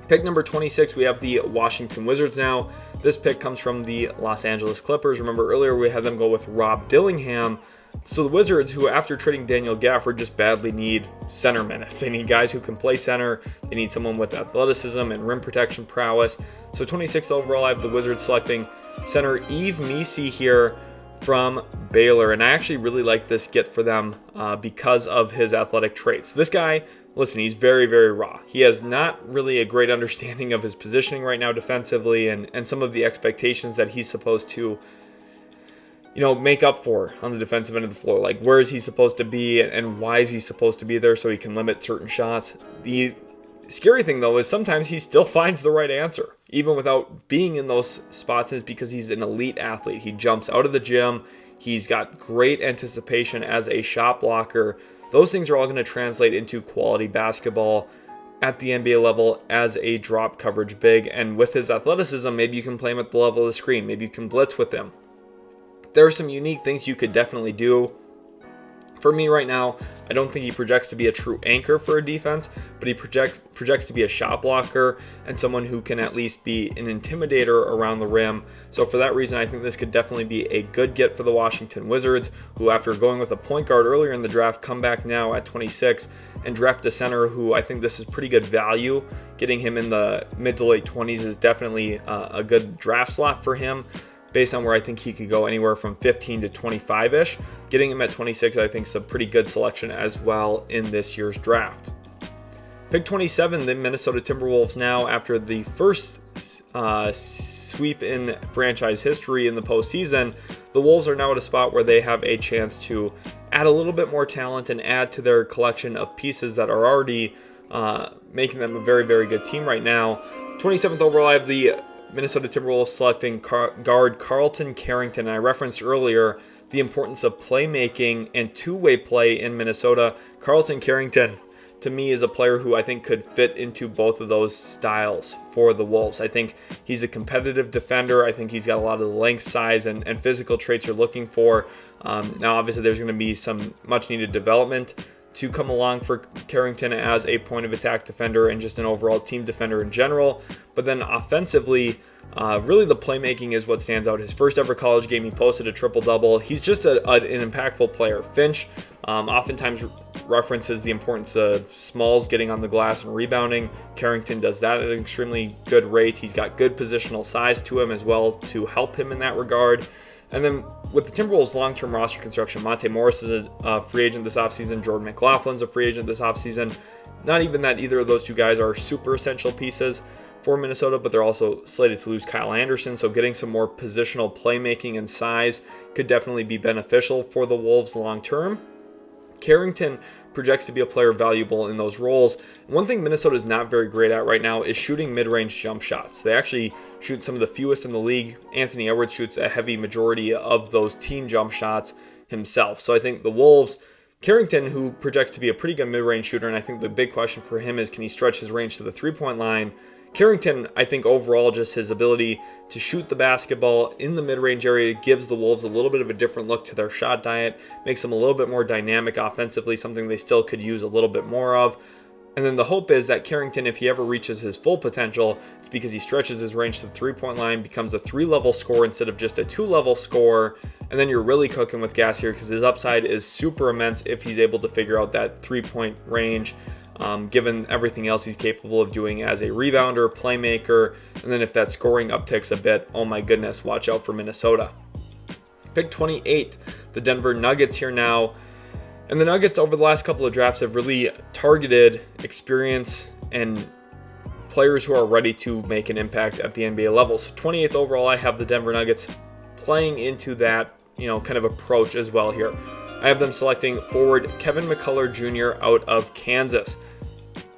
Pick number 26, we have the Washington Wizards now. This pick comes from the Los Angeles Clippers. Remember earlier we had them go with Rob Dillingham. So the Wizards, who after trading Daniel Gafford just badly need center minutes. They need guys who can play center. They need someone with athleticism and rim protection prowess. So 26 overall, I have the Wizards selecting center Yves Missi here from Baylor. And I actually really like this get for them because of his athletic traits. This guy, listen, he's very, very raw. He has not really a great understanding of his positioning right now defensively and some of the expectations that he's supposed to make up for on the defensive end of the floor. Like, where is he supposed to be and why is he supposed to be there so he can limit certain shots? The scary thing, though, is sometimes he still finds the right answer, even without being in those spots, is because he's an elite athlete. He jumps out of the gym. He's got great anticipation as a shot blocker. Those things are all going to translate into quality basketball at the NBA level as a drop coverage big. And with his athleticism, maybe you can play him at the level of the screen. Maybe you can blitz with him. There are some unique things you could definitely do For me right now, I don't think he projects to be a true anchor for a defense, but he projects to be a shot blocker and someone who can at least be an intimidator around the rim. So for that reason, I think this could definitely be a good get for the Washington Wizards, who after going with a point guard earlier in the draft, come back now at 26 and draft a center who I think this is pretty good value. Getting him in the mid to late 20s is definitely a good draft slot for him, based on where I think he could go anywhere from 15 to 25-ish. Getting him at 26, I think, is a pretty good selection as well in this year's draft. Pick 27, the Minnesota Timberwolves now, after the first sweep in franchise history in the postseason, the Wolves are now at a spot where they have a chance to add a little bit more talent and add to their collection of pieces that are already making them a very, very good team right now. 27th overall, I have the Minnesota Timberwolves selecting guard Carlton Carrington. I referenced earlier the importance of playmaking and two-way play in Minnesota. Carlton Carrington, to me, is a player who I think could fit into both of those styles for the Wolves. I think he's a competitive defender. I think he's got a lot of the length, size, and physical traits you're looking for. Now, obviously, there's going to be some much-needed development to come along for Carrington as a point of attack defender and just an overall team defender in general. But then offensively, really the playmaking is what stands out. His first ever college game, he posted a triple-double. He's just an impactful player. Finch oftentimes references the importance of smalls getting on the glass and rebounding. Carrington does that at an extremely good rate. He's got good positional size to him as well to help him in that regard. And then with the Timberwolves' long-term roster construction, Monte Morris is a free agent this offseason. Jordan McLaughlin's a free agent this offseason. Not even that either of those two guys are super essential pieces for Minnesota, but they're also slated to lose Kyle Anderson. So getting some more positional playmaking and size could definitely be beneficial for the Wolves long-term. Carrington projects to be a player valuable in those roles. And one thing Minnesota is not very great at right now is shooting mid-range jump shots. They actually shoot some of the fewest in the league. Anthony Edwards shoots a heavy majority of those team jump shots himself. So I think the Wolves, Carrington, who projects to be a pretty good mid-range shooter, and I think the big question for him is, can he stretch his range to the three-point line? Carrington, I think overall just his ability to shoot the basketball in the mid-range area gives the Wolves a little bit of a different look to their shot diet, makes them a little bit more dynamic offensively, something they still could use a little bit more of. And then the hope is that Carrington, if he ever reaches his full potential, it's because he stretches his range to the three-point line, becomes a 3-level scorer instead of just a 2-level scorer, and then you're really cooking with gas here because his upside is super immense if he's able to figure out that three-point range. Given everything else he's capable of doing as a rebounder, playmaker, and then if that scoring upticks a bit, oh my goodness, watch out for Minnesota. Pick 28, the Denver Nuggets here now. And the Nuggets over the last couple of drafts have really targeted experience and players who are ready to make an impact at the NBA level. So 28th overall, I have the Denver Nuggets playing into that, kind of approach as well here. I have them selecting forward Kevin McCullough Jr. out of Kansas.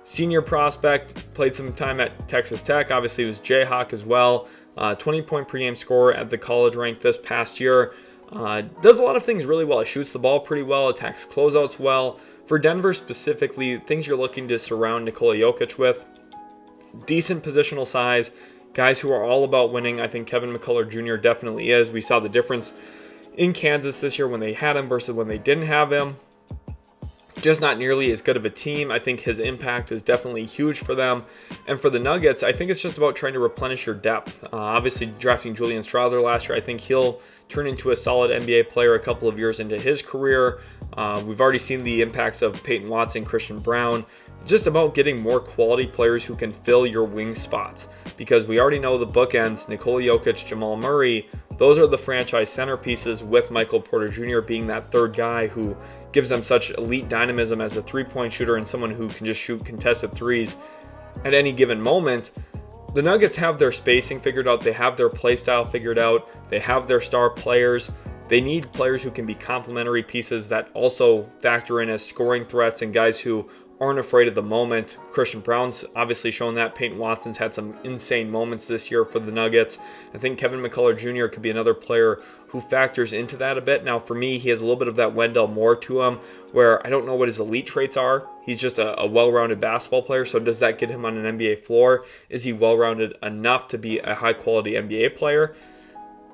Senior prospect, played some time at Texas Tech. Obviously, he was Jayhawk as well. 20-point per game scorer at the college rank this past year. Does a lot of things really well. He shoots the ball pretty well, attacks closeouts well. For Denver specifically, things you're looking to surround Nikola Jokic with: decent positional size, guys who are all about winning. I think Kevin McCullough Jr. definitely is. We saw the difference in Kansas this year when they had him versus when they didn't have him. Just not nearly as good of a team. I think his impact is definitely huge for them. And for the Nuggets, I think it's just about trying to replenish your depth. Obviously, drafting Julian Strawther last year, I think he'll turn into a solid NBA player a couple of years into his career. We've already seen the impacts of Peyton Watson, Christian Brown. Just about getting more quality players who can fill your wing spots. Because we already know the bookends, Nikola Jokic, Jamal Murray, those are the franchise centerpieces, with Michael Porter Jr. being that third guy who gives them such elite dynamism as a three-point shooter and someone who can just shoot contested threes at any given moment. The Nuggets have their spacing figured out. They have their play style figured out. They have their star players. They need players who can be complementary pieces that also factor in as scoring threats and guys who aren't afraid of the moment. Christian Brown's obviously shown that. Peyton Watson's had some insane moments this year for the Nuggets. I think Kevin McCullough Jr. could be another player who factors into that a bit. Now, for me, he has a little bit of that Wendell Moore to him, where I don't know what his elite traits are. He's just a well-rounded basketball player, so does that get him on an NBA floor? Is he well-rounded enough to be a high-quality NBA player?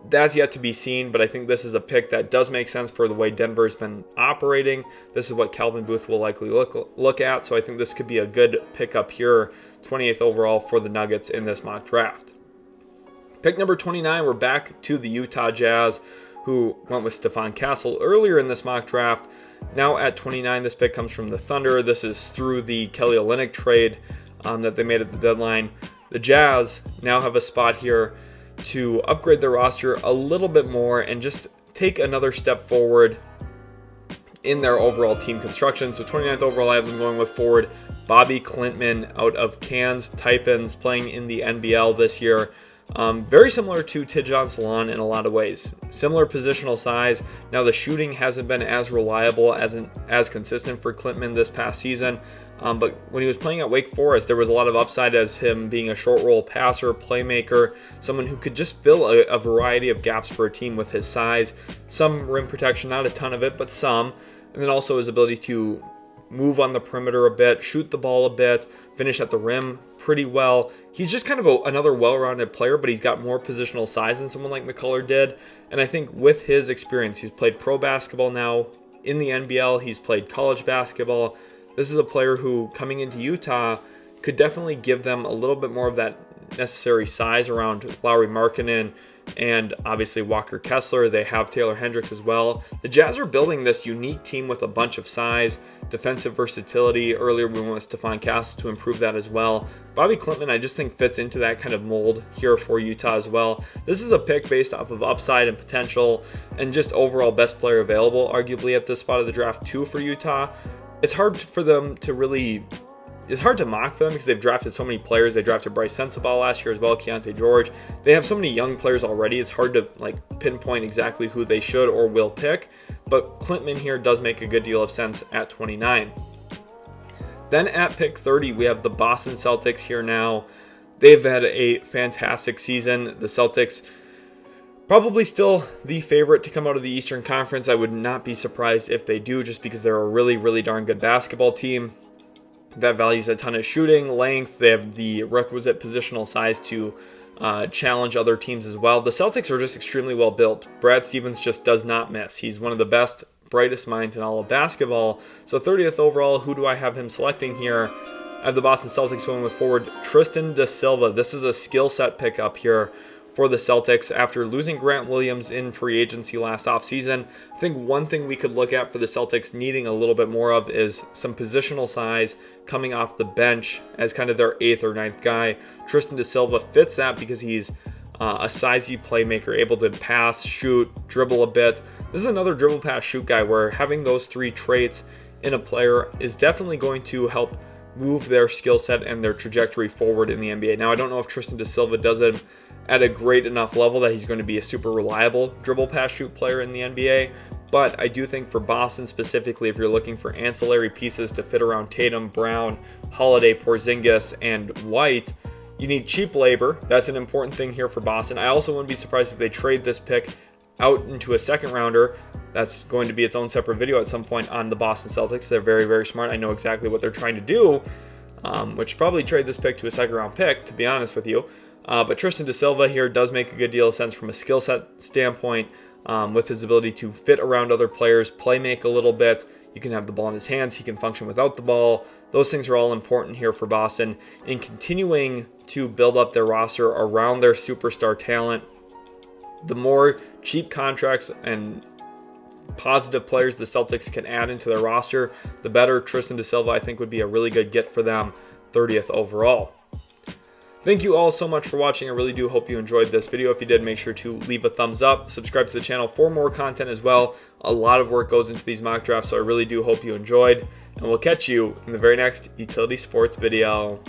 That's yet to be seen, but I think this is a pick that does make sense for the way Denver's been operating. This is what Calvin Booth will likely look at, so I think this could be a good pickup here, 28th overall for the Nuggets in this mock draft. Pick number 29, we're back to the Utah Jazz, who went with Stephon Castle earlier in this mock draft. Now at 29, this pick comes from the Thunder. This is through the Kelly Olynyk trade that they made at the deadline. The Jazz now have a spot here to upgrade their roster a little bit more and just take another step forward in their overall team construction. So 29th overall, I have them going with forward Bobby Klintman out of Cairns Taipans, playing in the NBL this year. Very similar to Tidjane Salaun in a lot of ways. Similar positional size. Now the shooting hasn't been as reliable, as consistent for Klintman this past season. But when he was playing at Wake Forest, there was a lot of upside as him being a short roll passer, playmaker, someone who could just fill a variety of gaps for a team with his size. Some rim protection, not a ton of it, but some. And then also his ability to move on the perimeter a bit, shoot the ball a bit, finish at the rim pretty well. He's just kind of another well-rounded player, but he's got more positional size than someone like McCuller did. And I think with his experience, he's played pro basketball now in the NBL. He's played college basketball. This is a player who, coming into Utah, could definitely give them a little bit more of that necessary size around Lauri Markkanen and obviously Walker Kessler. They have Taylor Hendricks as well. The Jazz are building this unique team with a bunch of size, defensive versatility. Earlier we went with Stephon Castle to improve that as well. Bobby Klintman, I just think, fits into that kind of mold here for Utah as well. This is a pick based off of upside and potential and just overall best player available, arguably at this spot of the draft too for Utah. It's hard for them to really... It's hard to mock them because they've drafted so many players. They drafted Bryce Sensabaugh last year as well, Keontae George. They have so many young players already. It's hard to pinpoint exactly who they should or will pick. But Klintman here does make a good deal of sense at 29. Then at pick 30, we have the Boston Celtics here now. They've had a fantastic season. The Celtics probably still the favorite to come out of the Eastern Conference. I would not be surprised if they do, just because they're a really, really darn good basketball team that values a ton of shooting, length. They have the requisite positional size to challenge other teams as well. The Celtics are just extremely well built. Brad Stevens just does not miss. He's one of the best, brightest minds in all of basketball. So 30th overall, who do I have him selecting here? I have the Boston Celtics going with forward Tristan da Silva. This is a skill set pickup here for the Celtics after losing Grant Williams in free agency last offseason. I think one thing we could look at for the Celtics needing a little bit more of is some positional size coming off the bench as kind of their 8th or 9th guy. Tristan da Silva fits that because he's a sizey playmaker, able to pass, shoot, dribble a bit. This is another dribble, pass, shoot guy where having those three traits in a player is definitely going to help move their skill set and their trajectory forward in the NBA. Now, I don't know if Tristan da Silva does it at a great enough level that he's going to be a super reliable dribble, pass, shoot player in the NBA, but I do think for Boston specifically, if you're looking for ancillary pieces to fit around Tatum, Brown, Holiday, Porzingis, and White, you need cheap labor. That's an important thing here for Boston. I also wouldn't be surprised if they trade this pick out into a second rounder. That's going to be its own separate video at some point on the Boston Celtics. They're very, very smart. I know exactly what they're trying to do, which probably trade this pick to a second round pick, to be honest with you. But Tristan da Silva here does make a good deal of sense from a skill set standpoint, with his ability to fit around other players, play make a little bit. You can have the ball in his hands. He can function without the ball. Those things are all important here for Boston in continuing to build up their roster around their superstar talent. The more cheap contracts and positive players the Celtics can add into their roster, the better. Tristan da Silva, I think, would be a really good get for them, 30th overall. Thank you all so much for watching. I really do hope you enjoyed this video. If you did, make sure to leave a thumbs up. Subscribe to the channel for more content as well. A lot of work goes into these mock drafts, so I really do hope you enjoyed. And we'll catch you in the very next Utility Sports video.